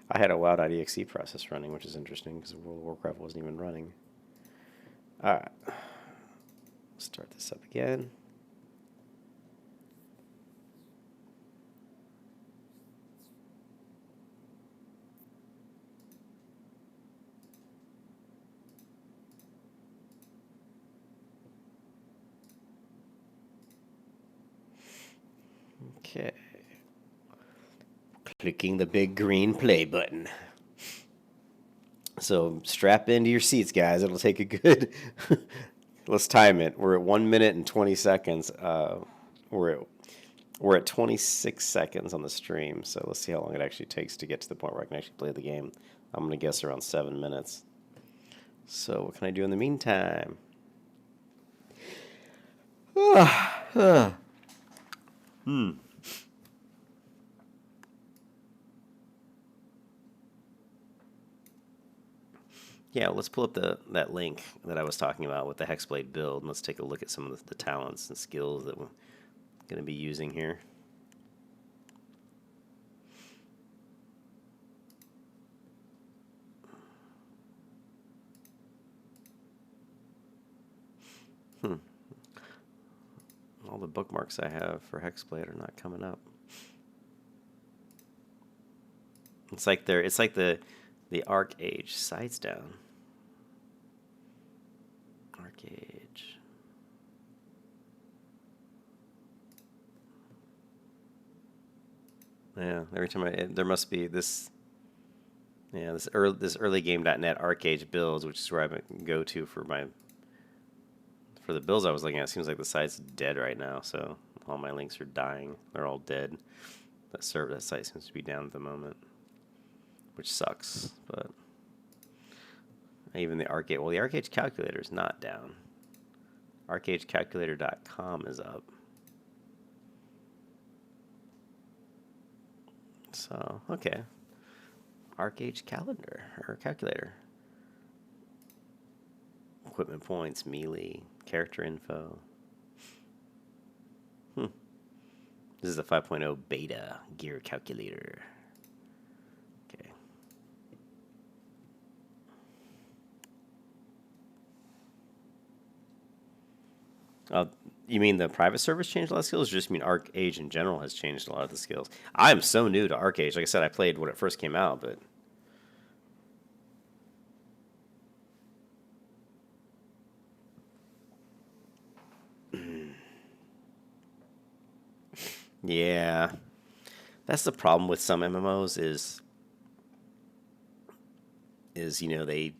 I had a WoW.exe process running, which is interesting because World of Warcraft wasn't even running. Alright. Start this up again. Okay. Clicking the big green play button. So strap into your seats, guys. It'll take a good... Let's time it. We're at 1 minute and 20 seconds. We're at 26 seconds on the stream, so let's see how long it actually takes to get to the point where I can actually play the game. I'm going to guess around 7 minutes. So what can I do in the meantime? Yeah, let's pull up that link that I was talking about with the Hexblade build, and let's take a look at some of the talents and skills that we're going to be using here. all the bookmarks I have for Hexblade are not coming up. It's like the ArcheRage sites down. ArcheRage. Yeah, every time there must be this. Yeah, this earlygame.net ArcheRage builds, which is where I go to for the builds I was looking at. It seems like the site's dead right now, so all my links are dying. They're all dead. That site seems to be down at the moment, which sucks. But even the ArcheRage calculator is not down. ArcheRageCalculator.com is up. So, okay. ArcheRage calendar, or calculator. Equipment points, melee, character info. This is the 5.0 beta gear calculator. Okay. You mean the private service changed a lot of skills, or just mean ArcheRage in general has changed a lot of the skills? I'm so new to ArcheRage. Like I said, I played when it first came out, but... yeah. That's the problem with some MMOs is you know, they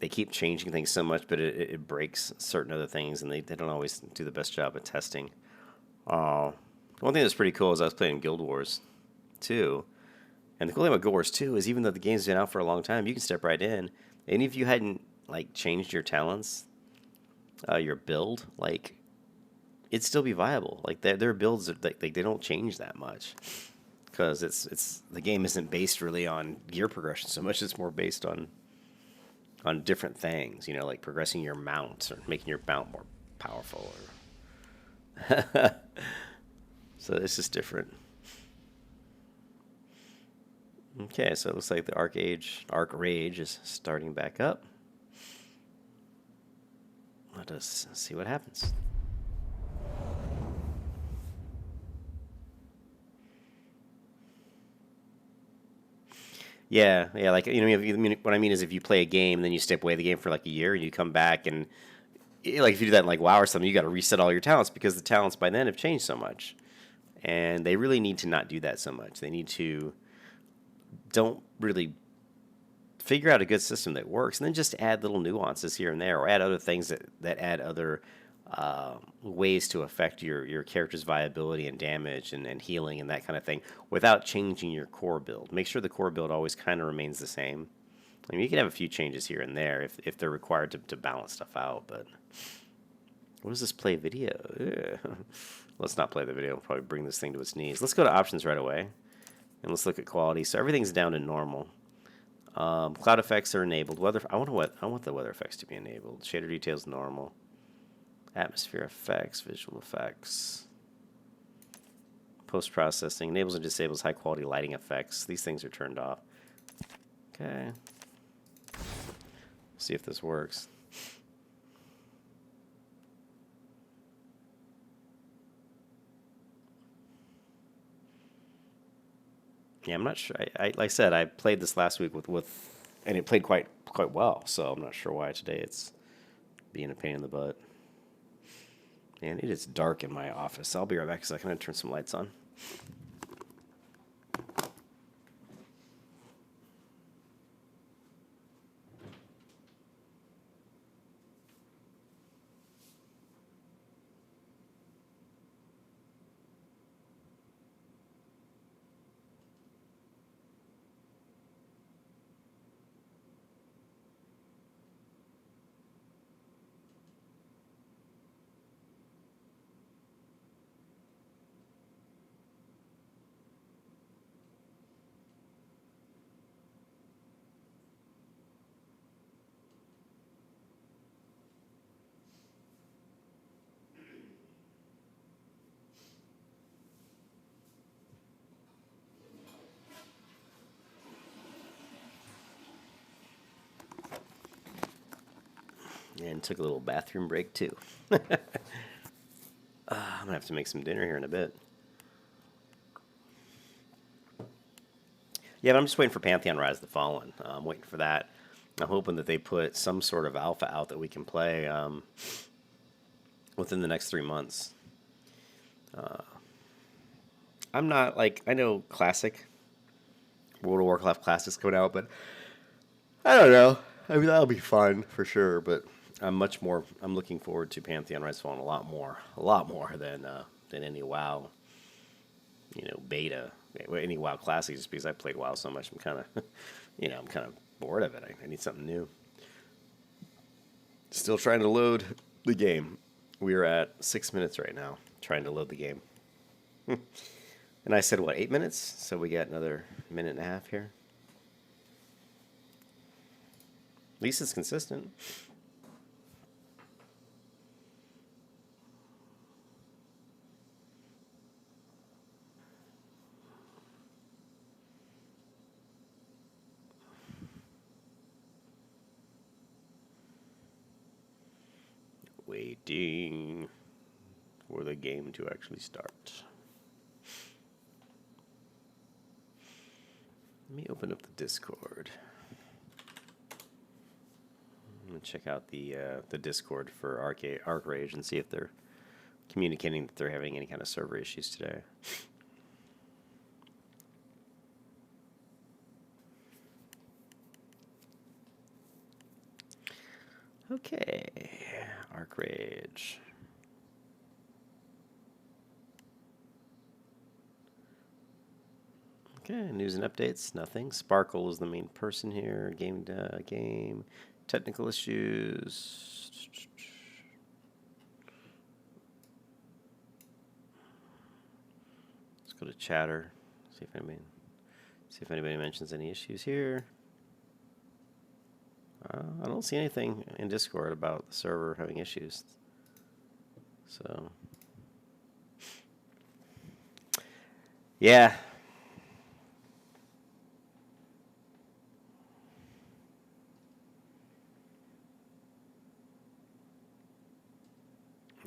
keep changing things so much, but it breaks certain other things, and they don't always do the best job at testing. One thing that's pretty cool is I was playing Guild Wars 2, and the cool thing about Guild Wars 2 is even though the game's been out for a long time, you can step right in, and if you hadn't like changed your talents, your build, like it'd still be viable. Like their builds, they don't change that much because it's the game isn't based really on gear progression so much. It's more based on different things, you know, like progressing your mount or making your mount more powerful. Or so it's just different. Okay, so it looks like the ArcheRage is starting back up. Let us see what happens. Yeah, like, you know, what I mean is if you play a game, then you step away the game for like a year, and you come back, and like if you do that in like WoW or something, you got to reset all your talents because the talents by then have changed so much, and they really need to not do that so much. They need to don't really figure out a good system that works, and then just add little nuances here and there, or add other things that add other ways to affect your character's viability and damage and healing and that kind of thing without changing your core build. Make sure the core build always kind of remains the same. I mean, you can have a few changes here and there if they're required to balance stuff out, but what does this play video? Yeah. Let's not play the video. We'll probably bring this thing to its knees. Let's go to options right away, and let's look at quality. So everything's down to normal. Cloud effects are enabled. I want the weather effects to be enabled. Shader details normal. Atmosphere effects, visual effects. Post-processing enables and disables high-quality lighting effects. These things are turned off. Okay. See if this works. Yeah, I'm not sure. Like I said, I played this last week and it played quite well. So I'm not sure why today it's being a pain in the butt. And it is dark in my office. I'll be right back because I'm going to turn some lights on. And took a little bathroom break too. I'm gonna have to make some dinner here in a bit. Yeah, but I'm just waiting for Pantheon Rise of the Fallen. I'm waiting for that. I'm hoping that they put some sort of alpha out that we can play within the next 3 months. I'm not like, I know Classic, World of Warcraft Classic's coming out, but I don't know. I mean, that'll be fun for sure, but I'm looking forward to Pantheon Rise of the Fallen a lot more than any WoW, beta, any WoW Classic, just because I played WoW so much. I'm kind of, I'm kind of bored of it. I need something new. Still trying to load the game. We are at 6 minutes right now, trying to load the game. And I said, what, 8 minutes? So we got another minute and a half here. At least it's consistent. Waiting for the game to actually start. Let me open up the Discord. I'm gonna check out the Discord for ArcheRage and see if they're communicating that they're having any kind of server issues today. Okay, ArcheRage. Okay, news and updates, nothing. Sparkle is the main person here. Game, technical issues. Let's go to chatter. See if anybody mentions any issues here. I don't see anything in Discord about the server having issues. So, yeah.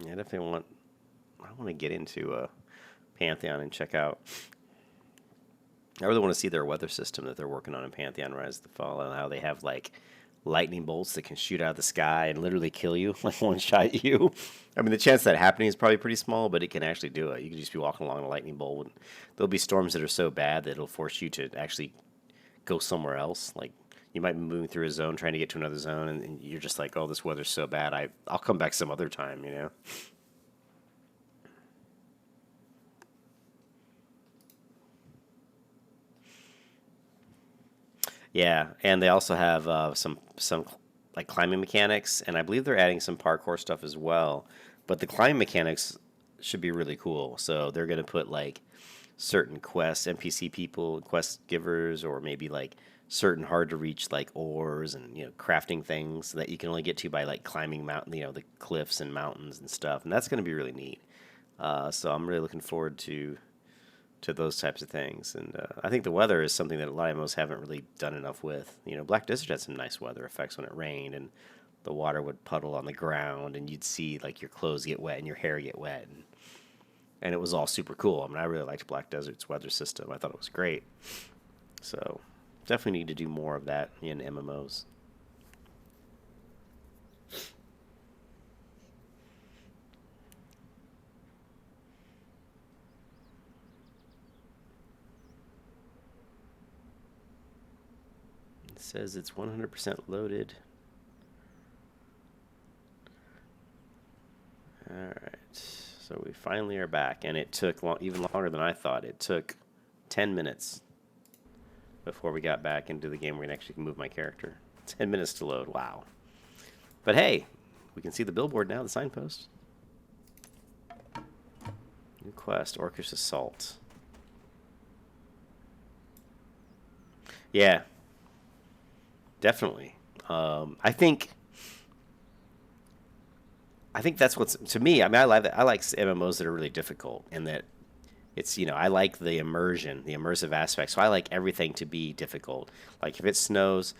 Yeah, I want to get into Pantheon and check out. I really want to see their weather system that they're working on in Pantheon Rise of the Fall, and how they have like lightning bolts that can shoot out of the sky and literally kill you, like one-shot you. I mean, the chance of that happening is probably pretty small, but it can actually do it. You can just be walking along a lightning bolt, and there'll be storms that are so bad that it'll force you to actually go somewhere else. Like, you might be moving through a zone, trying to get to another zone, and you're just like, oh, this weather's so bad, I'll come back some other time, Yeah, and they also have some like climbing mechanics, and I believe they're adding some parkour stuff as well. But the climbing mechanics should be really cool. So they're gonna put like certain quests, NPC people, quest givers, or maybe like certain hard to reach like ores and crafting things that you can only get to by like climbing mountain, the cliffs and mountains and stuff. And that's gonna be really neat. So I'm really looking forward to those types of things. And I think the weather is something that a lot of MMOs haven't really done enough with. Black Desert had some nice weather effects when it rained, and the water would puddle on the ground, and you'd see like your clothes get wet and your hair get wet, and it was all super cool. I mean, I really liked Black Desert's weather system. I thought it was great. So definitely need to do more of that in MMOs. Says it's 100% loaded. Alright, so we finally are back, and it took even longer than I thought. It took 10 minutes before we got back into the game where we can actually move my character. 10 minutes to load, wow. But hey, we can see the billboard now, the signpost. New quest, Orcish Assault. Yeah. Definitely. I think that's what's, to me, I mean, I like MMOs that are really difficult, and that it's, I like the immersion, the immersive aspect. So I like everything to be difficult. Like if it snows,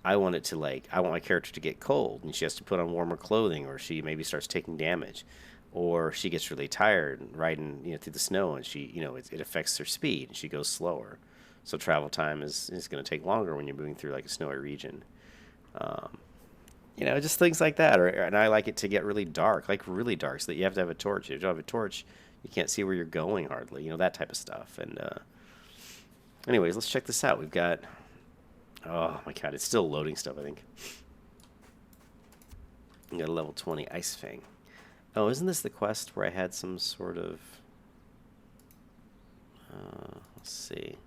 I want my character to get cold, and she has to put on warmer clothing, or she maybe starts taking damage. or she gets really tired riding, through the snow, and she, it affects her speed, and she goes slower. So travel time is going to take longer when you're moving through like a snowy region. Just things like that. And I like it to get really dark, like really dark, so that you have to have a torch. If you don't have a torch, you can't see where you're going hardly, that type of stuff. And anyways, let's check this out. We've got, oh my god, it's still loading stuff, I think. We got a level 20 Ice Fang. Oh, isn't this the quest where I had some sort of, let's see.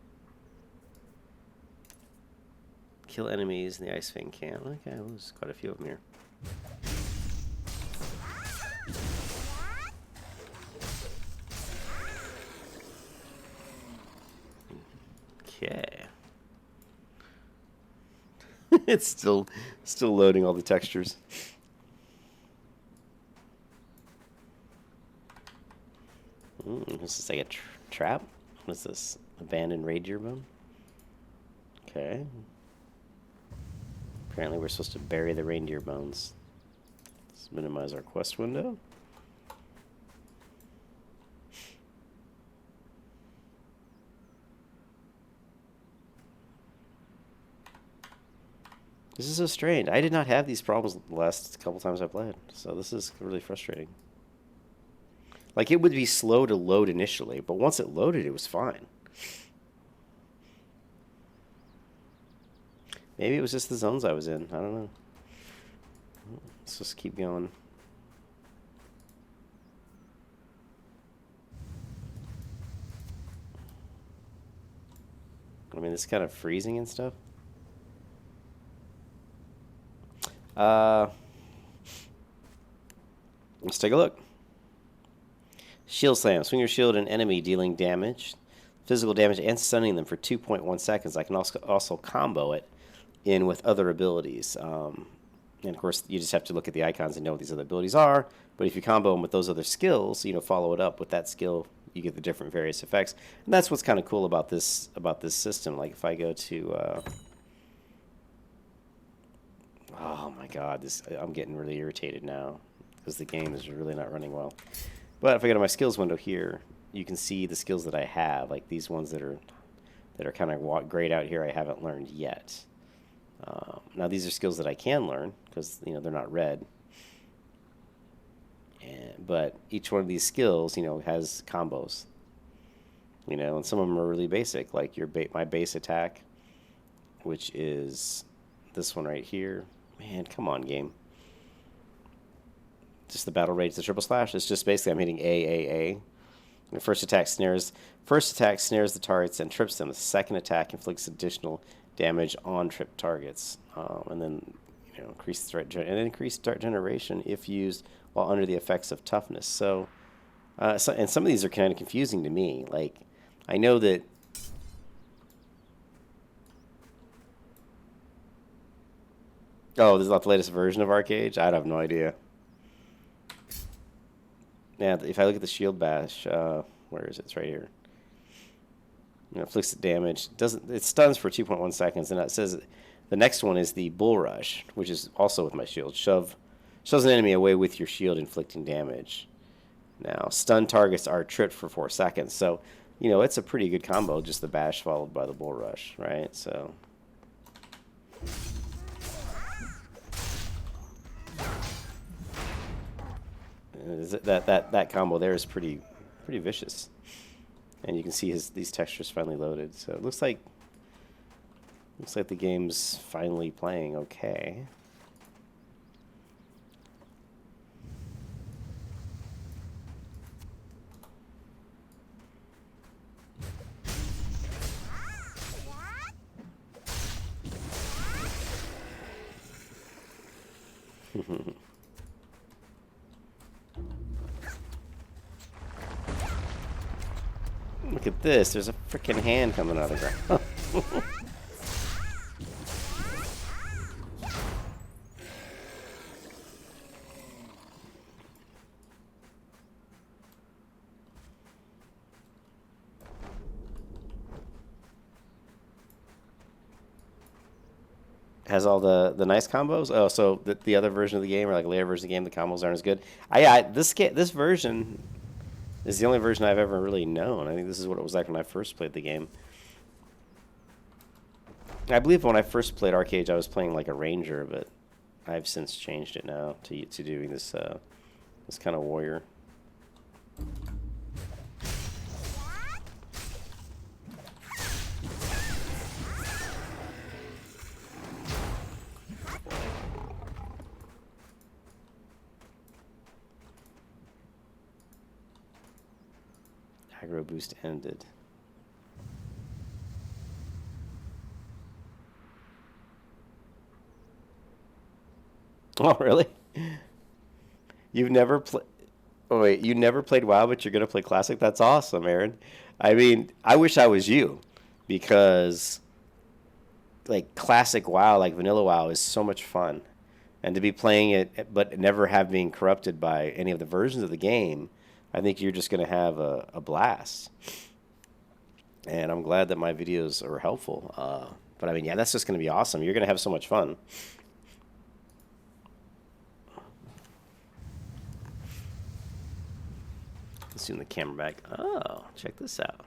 Kill enemies in the Ice Fang camp. Okay, well, there's quite a few of them here. Okay. It's still loading all the textures. This is like a trap. What is this? Abandoned reindeer bone? Okay. Apparently we're supposed to bury the reindeer bones. Let's minimize our quest window. This is so strange. I did not have these problems the last couple times I played, so this is really frustrating. Like, it would be slow to load initially, but once it loaded, it was fine. Maybe it was just the zones I was in. I don't know. Let's just keep going. I mean, it's kind of freezing and stuff. Let's take a look. Shield slam. Swing your shield at an enemy, dealing damage, physical damage, and stunning them for 2.1 seconds. I can also combo it in with other abilities. And of course, you just have to look at the icons and know what these other abilities are. But if you combo them with those other skills, follow it up with that skill, you get the different various effects. And that's what's kind of cool about this system. Like if I go to, oh my God, I'm getting really irritated now because the game is really not running well. But if I go to my skills window here, you can see the skills that I have, like these ones that are kind of grayed out here. I haven't learned yet. Now these are skills that I can learn because they're not red. But each one of these skills, has combos. And some of them are really basic, like my base attack, which is this one right here. Man, come on, game. Just the battle rage, the triple slash. It's just basically I'm hitting A. The first attack snares the targets and trips them. The second attack inflicts additional damage on tripped targets, and then increase threat and increase threat generation if used while under the effects of toughness. So and some of these are kind of confusing to me. Like I know that. Oh, this is not the latest version of ArcheRage? I have no idea. Yeah, if I look at the shield bash, where is it? It's right here. Inflicts damage. It stuns for 2.1 seconds, and it says the next one is the bull rush, which is also with my shield. Shoves an enemy away with your shield, inflicting damage. Now, stun targets are tripped for 4 seconds, so it's a pretty good combo. Just the bash followed by the bull rush, right? So. That combo there is pretty vicious, and you can see these textures finally loaded. So it looks like the game's finally playing okay. Look at this. There's a freaking hand coming out of the ground. has all the nice combos. Oh, so the other version of the game, or like later version of the game, the combos aren't as good. This version is the only version I've ever really known. I think this is what it was like when I first played the game. I believe when I first played ArcheRage, I was playing like a ranger, but I've since changed it now to doing this this kind of warrior. Aggro boost ended. Oh, really? You've never played... Oh, wait, you never played WoW, but you're going to play Classic? That's awesome, Aaron. I mean, I wish I was you, because, like, Classic WoW, like Vanilla WoW, is so much fun. And to be playing it, but never have been corrupted by any of the versions of the game, I think you're just going to have a blast. And I'm glad that my videos are helpful. But, I mean, yeah, that's just going to be awesome. You're going to have so much fun. Let's zoom the camera back. Oh, check this out.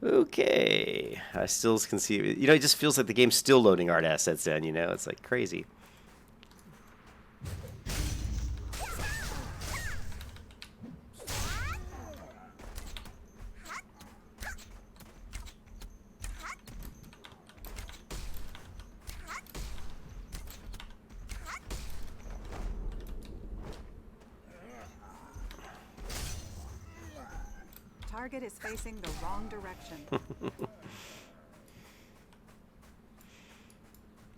Okay. I still can see... You know, it just feels like the game's still loading art assets in, you know? It's, like, crazy. Target is facing the wrong direction.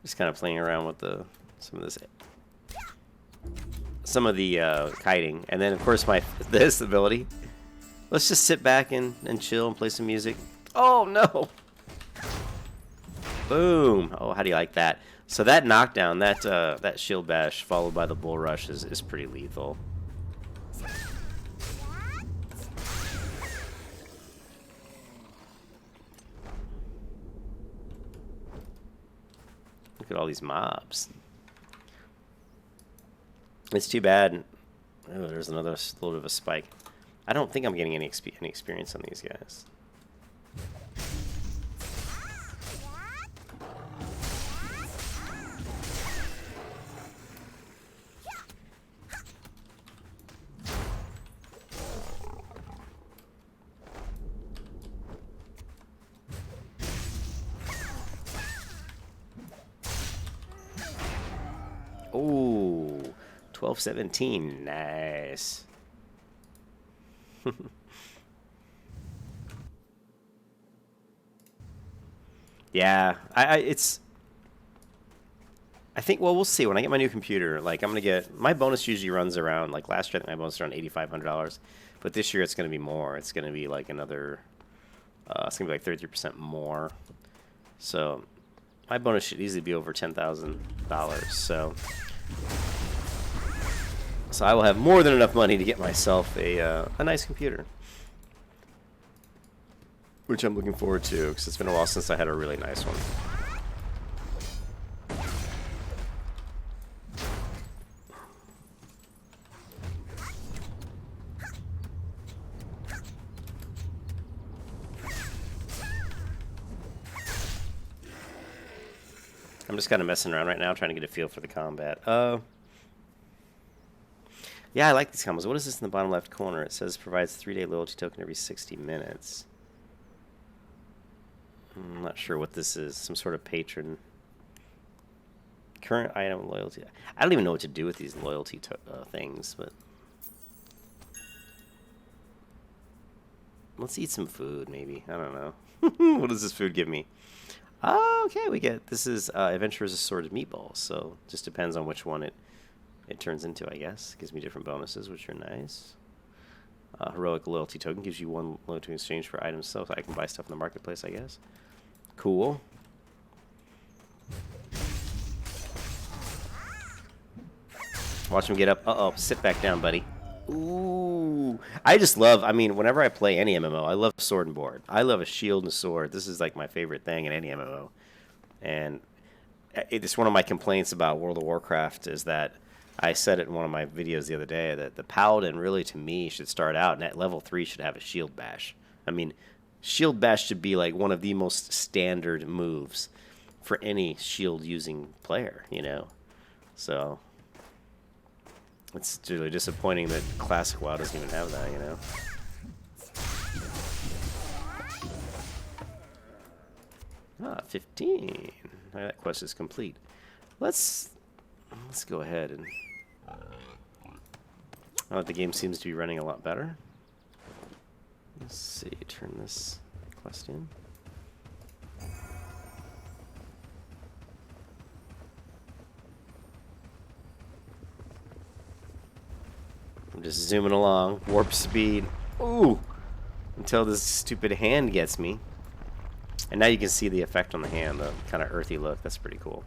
Just kind of playing around with some of the kiting, and then of course this ability. Let's just sit back and chill and play some music. Oh no! Boom! Oh, how do you like that? So that knockdown, that shield bash followed by the bull rush is pretty lethal. Look at all these mobs. It's too bad. Oh, there's another little bit of a spike. I don't think I'm getting any experience on these guys. Ooh, 12-17, nice. Yeah, I think, well, we'll see when I get my new computer. Like, I'm gonna get, my bonus usually runs around, like last year I think my bonus was around $8,500, but this year it's gonna be more. It's gonna be like another, it's gonna be like 33% more. So my bonus should easily be over $10,000. So I will have more than enough money to get myself a nice computer, which I'm looking forward to, because it's been a while since I had a really nice one. I'm just kind of messing around right now, trying to get a feel for the combat. Yeah, I like these combos. What is this in the bottom left corner? It says provides 3-day loyalty token every 60 minutes. I'm not sure what this is. Some sort of patron. Current item loyalty. I don't even know what to do with these loyalty things, but let's eat some food, maybe. I don't know. What does this food give me? Oh, okay, we get, this is Adventurer's Assorted Meatballs, so just depends on which one it turns into, I guess. Gives me different bonuses, which are nice. Heroic Loyalty Token gives you 1 loyalty in exchange for items, so I can buy stuff in the marketplace, I guess. Cool. Watch him get up. Uh-oh, sit back down, buddy. Ooh. I just love, I mean, whenever I play any MMO, I love sword and board. I love a shield and a sword. This is like my favorite thing in any MMO. And it's one of my complaints about World of Warcraft is that I said it in one of my videos the other day that the Paladin really, to me, should start out and at level 3 should have a shield bash. I mean, shield bash should be like one of the most standard moves for any shield using player, you know. So it's really disappointing that Classic WoW doesn't even have that, you know. Ah, 15. That quest is complete. Let's go ahead and. Oh, the game seems to be running a lot better. Let's see. Turn this quest in. I'm just zooming along, warp speed. Ooh! Until this stupid hand gets me. And now you can see the effect on the hand, the kind of earthy look. That's pretty cool.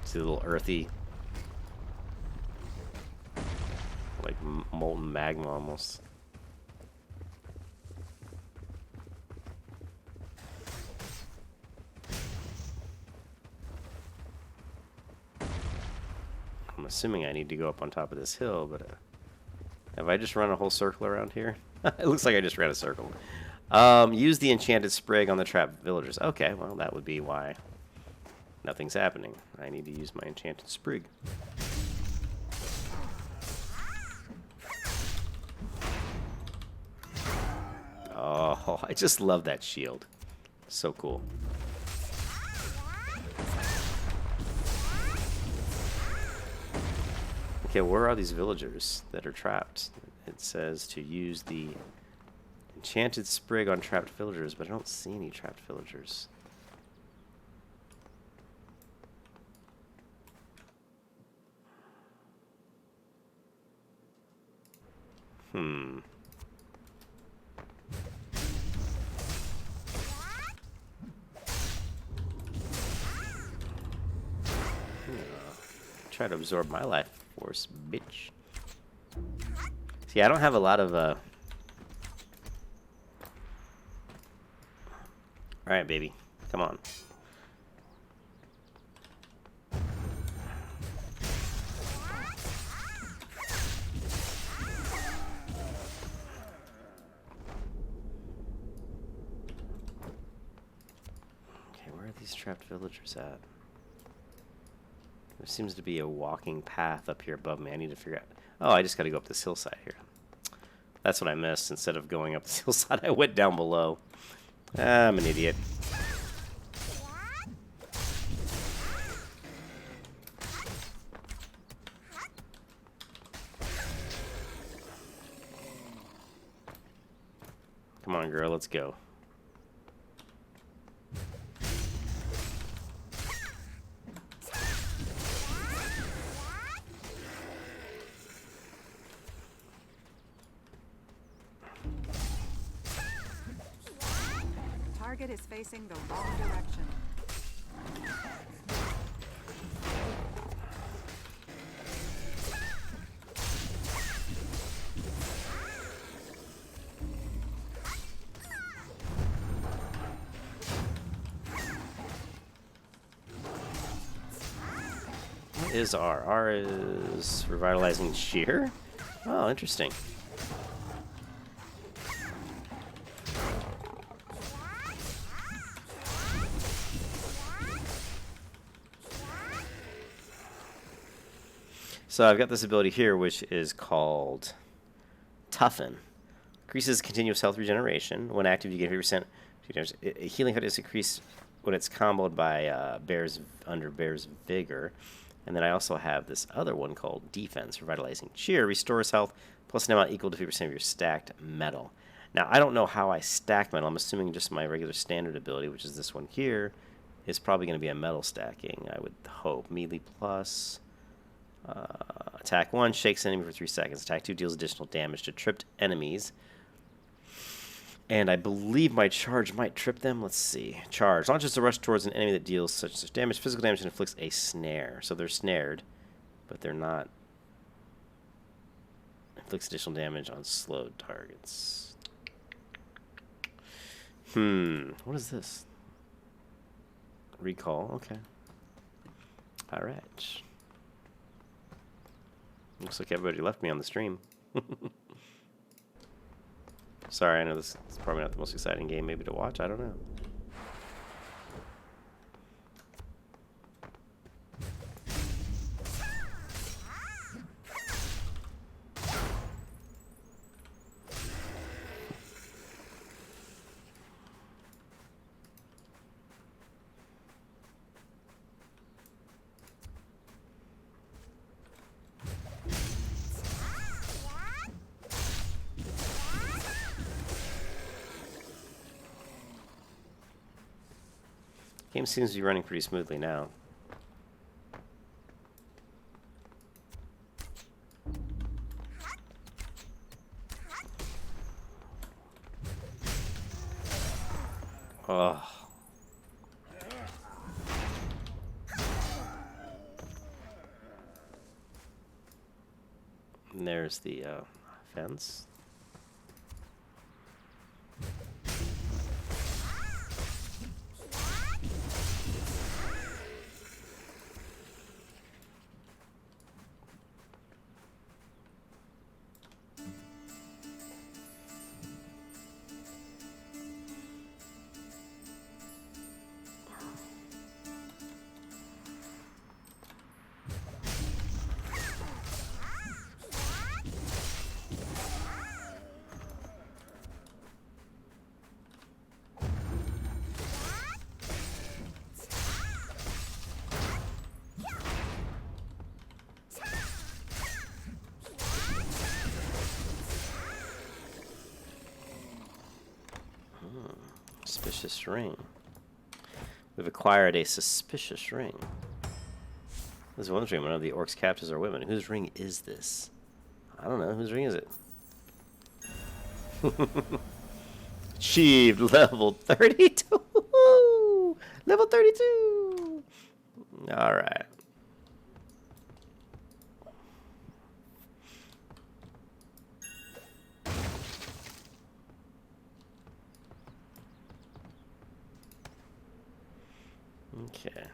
See the little earthy, like molten magma almost. I'm assuming I need to go up on top of this hill, but have I just run a whole circle around here? It looks like I just ran a circle. Use the enchanted sprig on the trapped villagers. Okay, well, that would be why nothing's happening. I need to use my enchanted sprig. Oh, I just love that shield. So cool. Okay, where are these villagers that are trapped? It says to use the enchanted sprig on trapped villagers, but I don't see any trapped villagers. Try to absorb my life force, bitch. See, I don't have a lot of Alright, baby. Come on. Okay, where are these trapped villagers at? There seems to be a walking path up here above me. I need to figure out... Oh, I just got to go up this hillside here. That's what I missed. Instead of going up this hillside, I went down below. I'm an idiot. Come on, girl, let's go. Target is facing the wrong direction. What is R? R is revitalizing cheer? Oh, interesting. So I've got this ability here, which is called Toughen. Increases continuous health regeneration. When active, you get 50%. Healing is increased when it's comboed by Bear's Vigor. And then I also have this other one called Defense, Revitalizing Cheer. Restores health plus an amount equal to 50% of your stacked metal. Now, I don't know how I stack metal. I'm assuming just my regular standard ability, which is this one here, is probably going to be a metal stacking, I would hope. Melee plus... attack 1 shakes enemy for 3 seconds. Attack 2 deals additional damage to tripped enemies. And I believe my charge might trip them. Let's see. Charge. Launches a rush towards an enemy that deals such damage. Physical damage and inflicts a snare. So they're snared, but they're not. Inflicts additional damage on slowed targets. What is this? Recall. Okay. ArcheRage. Looks like everybody left me on the stream. Sorry, I know this is probably not the most exciting game maybe to watch. I don't know. Game seems to be running pretty smoothly now. Oh. And there's the fence. Suspicious ring. We've acquired a suspicious ring. This one's ring. One of the orcs' captives are women. Whose ring is this? I don't know. Whose ring is it? Achieved level 32. Level 32. All right. Okay.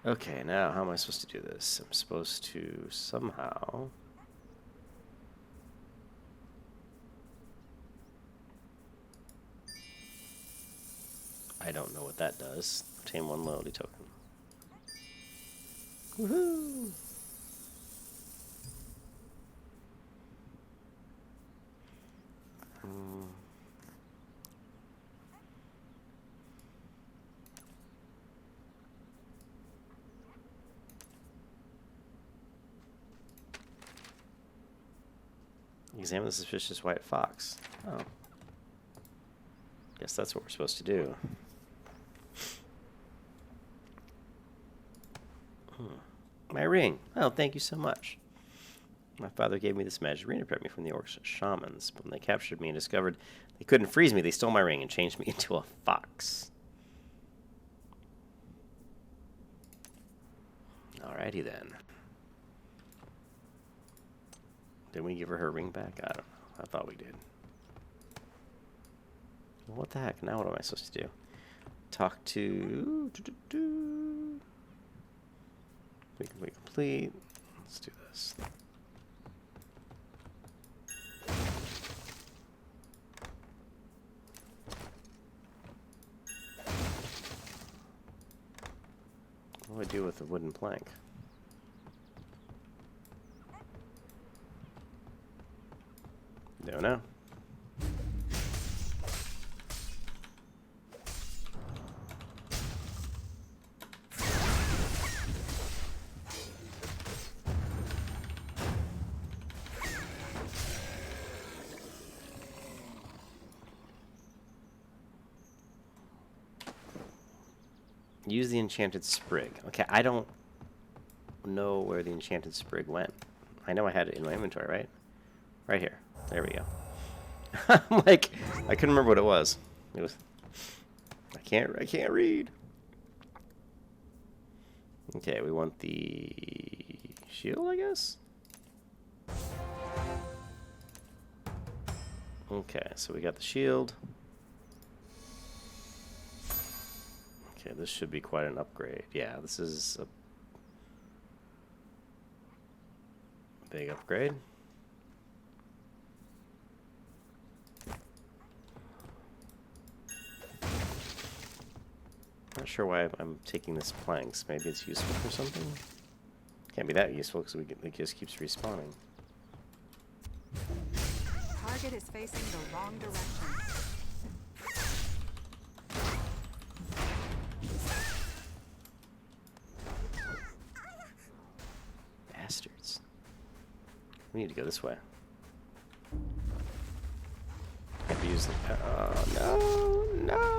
Okay, now how am I supposed to do this? I'm supposed to somehow... I don't know what that does. Obtain 1 loyalty token. Woohoo! Examine the suspicious white fox. Oh. Guess that's what we're supposed to do. My ring. Oh, thank you so much. My father gave me this magic ring to protect me from the orcs shamans. But when they captured me and discovered they couldn't freeze me, they stole my ring and changed me into a fox. Alrighty then. Did we give her ring back? I don't know. I thought we did. Well, what the heck? Now what am I supposed to do? Talk to... We complete. Let's do this. What do I do with the wooden plank? Don't know. Use the enchanted sprig. Okay, I don't know where the enchanted sprig went. I know I had it in my inventory, right? Right here. There we go. I'm like, I couldn't remember what it was. It was. I can't read. Okay, we want the shield, I guess. Okay, so we got the shield. Okay, this should be quite an upgrade. Yeah, this is a big upgrade. Not sure why I'm taking this planks. Maybe it's useful for something? Can't be that useful because it just keeps respawning. Target is facing the wrong direction. Bastards. We need to go this way. Can't be using. Oh, no, no!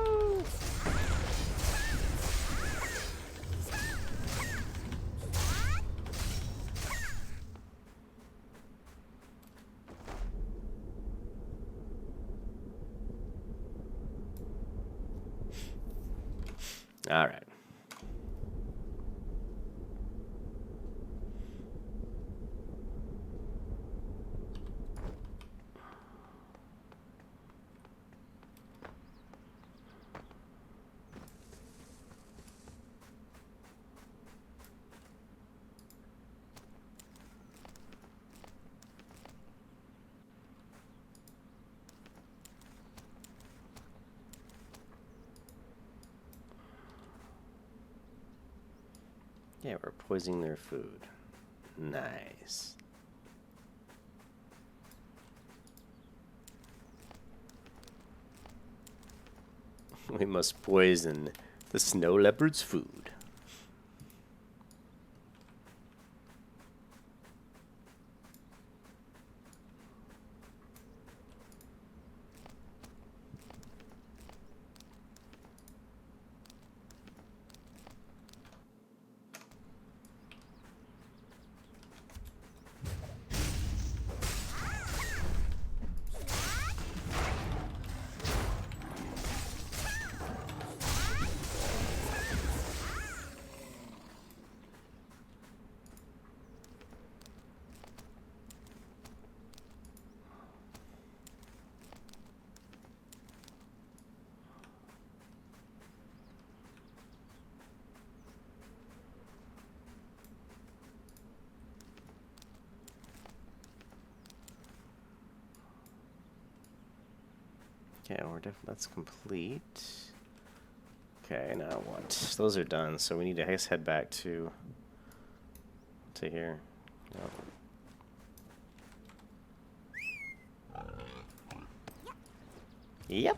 All right. Yeah, we're poisoning their food. Nice. We must poison the snow leopard's food. Okay, that's complete. Okay, now what? Those are done, so we need to, I guess, head back to here. Yep.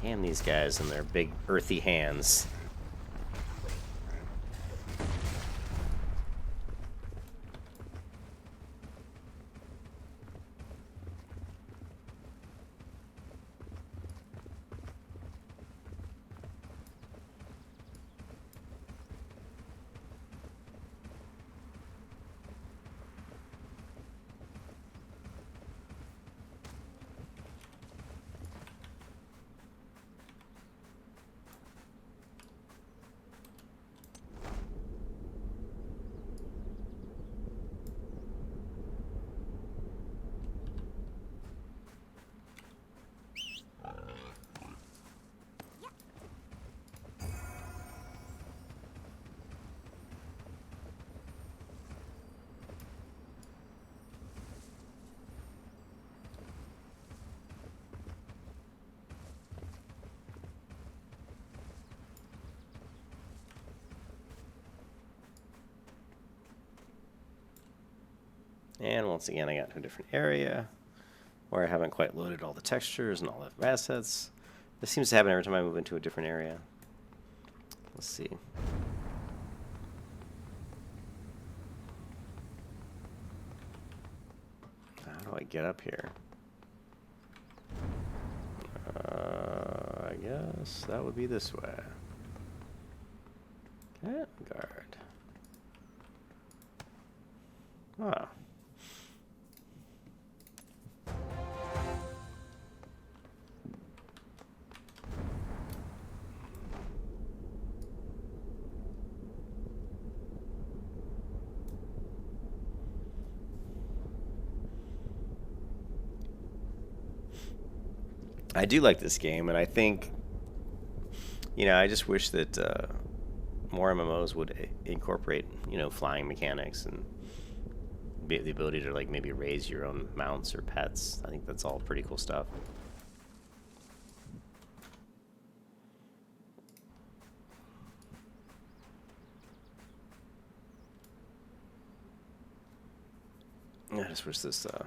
Damn these guys and their big earthy hands. And once again, I got to a different area where I haven't quite loaded all the textures and all the assets. This seems to happen every time I move into a different area. Let's see. How do I get up here? I guess that would be this way. Okay, guard. Ah. I do like this game, and I think, you know, I just wish that more MMOs would incorporate, you know, flying mechanics and the ability to like maybe raise your own mounts or pets. I think that's all pretty cool stuff. I just wish this. I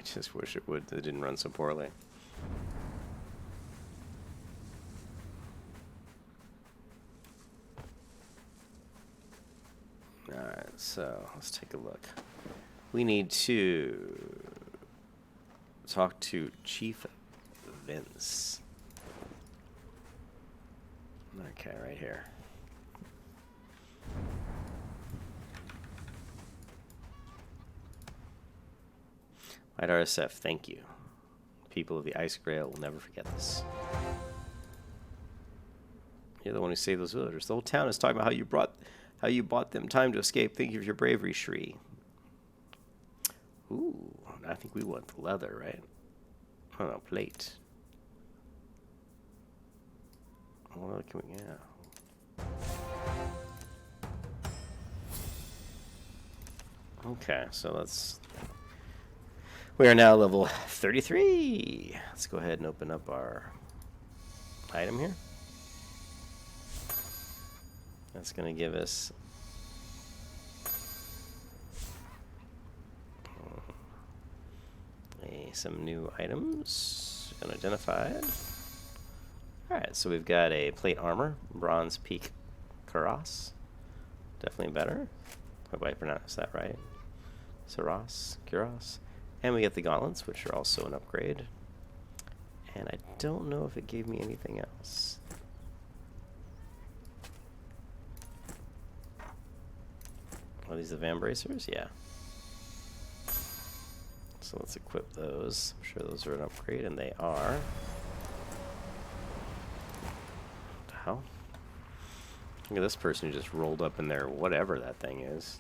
just wish it didn't run so poorly. Alright, so let's take a look. We need to talk to Chief Vince. Okay, right here. White RSF, thank you. People of the Ice Grail will never forget this. You're the one who saved those villagers. The whole town is talking about how you bought them time to escape. Thank you for your bravery, Shri. Ooh, I think we want the leather, right? Oh no, plate. Well, can we? Yeah. Okay, so let's. We are now level 33. Let's go ahead and open up our item here. That's going to give us some new items unidentified. Alright, so we've got a plate armor, bronze peak cuirass. Definitely better. Hope I pronounced that right. Cuirass. And we get the gauntlets, which are also an upgrade. And I don't know if it gave me anything else. Are these the Vambracers? Yeah. So let's equip those. I'm sure those are an upgrade, and they are. What the hell? Look at this person who just rolled up in there, whatever that thing is.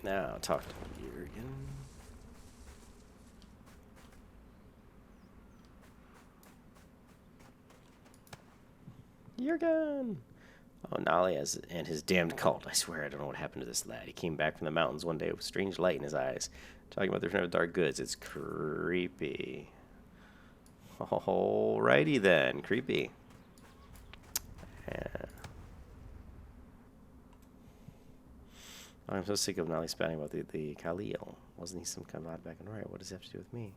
Now, talk to Jurgen. Jurgen! Oh, Nali and his damned cult. I swear I don't know what happened to this lad. He came back from the mountains one day with strange light in his eyes, talking about the return of dark goods. It's creepy. Alrighty then. Creepy. Yeah. I'm so sick of Nali spouting about the Khalil. Wasn't he some kind of odd back and right? What does it have to do with me?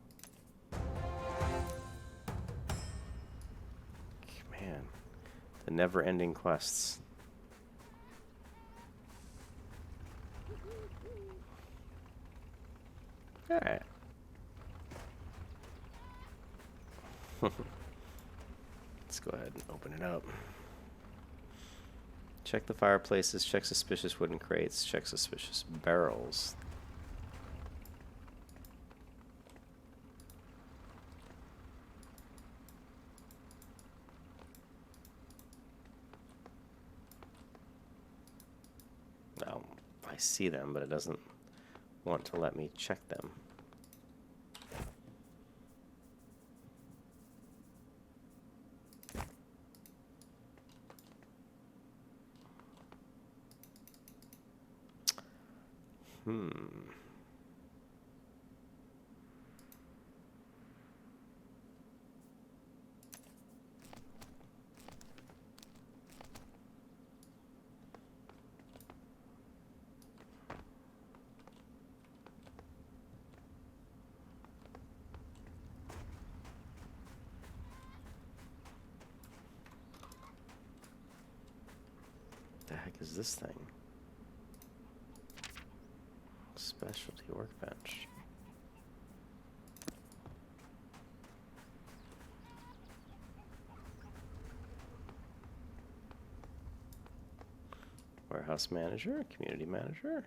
Man, the never-ending quests. All right. Let's go ahead and open it up. Check the fireplaces, check suspicious wooden crates, check suspicious barrels. Now, I see them, but it doesn't want to let me check them. The heck is this thing? Specialty workbench. Warehouse manager, community manager.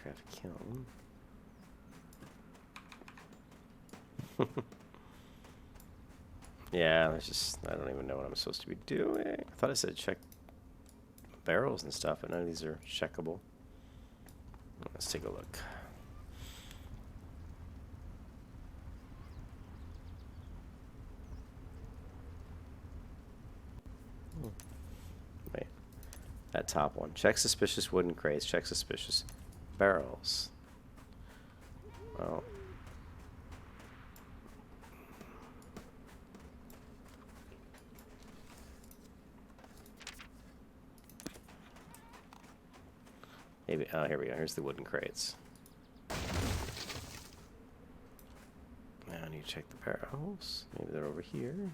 Minecraft kiln. Yeah, there's just, I don't even know what I'm supposed to be doing. I thought I said check barrels and stuff, but none of these are checkable. Let's take a look. Wait, that top one. Check suspicious wooden crates. Check suspicious barrels. Oh. Maybe, oh, here we go. Here's the wooden crates. Now I need to check the barrels. Maybe they're over here.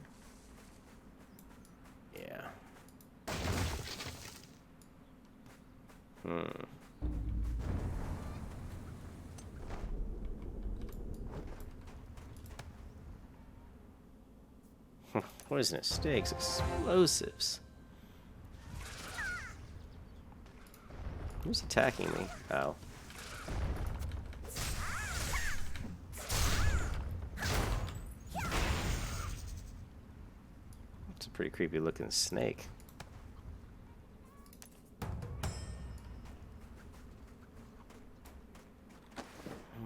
Yeah. Poisonous stakes, explosives. Who's attacking me? Oh. It's a pretty creepy looking snake.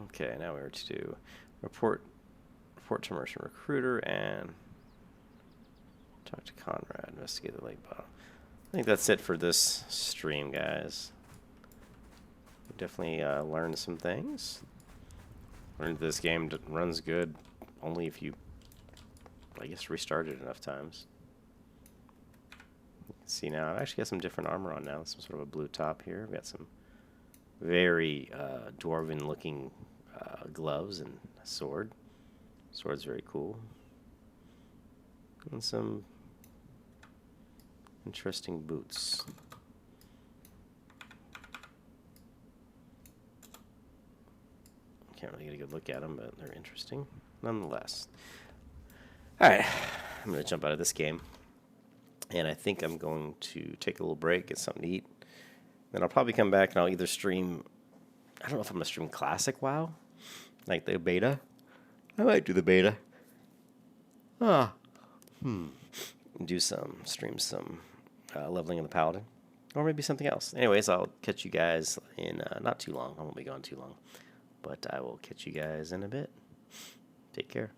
Okay, now we are to do report to merchant recruiter and talk to Conrad, investigate the lake bottom. I think that's it for this stream, guys. We definitely learned some things. Learned this game runs good only if you, I guess, restart it enough times. You can see now, I've actually got some different armor on now. Some sort of a blue top here. We've got some very dwarven looking gloves and a sword. Sword's very cool. And some interesting boots. Can't really get a good look at them, but they're interesting nonetheless. Alright, I'm going to jump out of this game. And I think I'm going to take a little break, get something to eat. Then I'll probably come back and I'll either stream, I don't know if I'm going to stream Classic WoW, like the beta. I might do the beta. Do stream some leveling of the Paladin. Or maybe something else. Anyways, I'll catch you guys in not too long. I won't be gone too long. But I will catch you guys in a bit. Take care.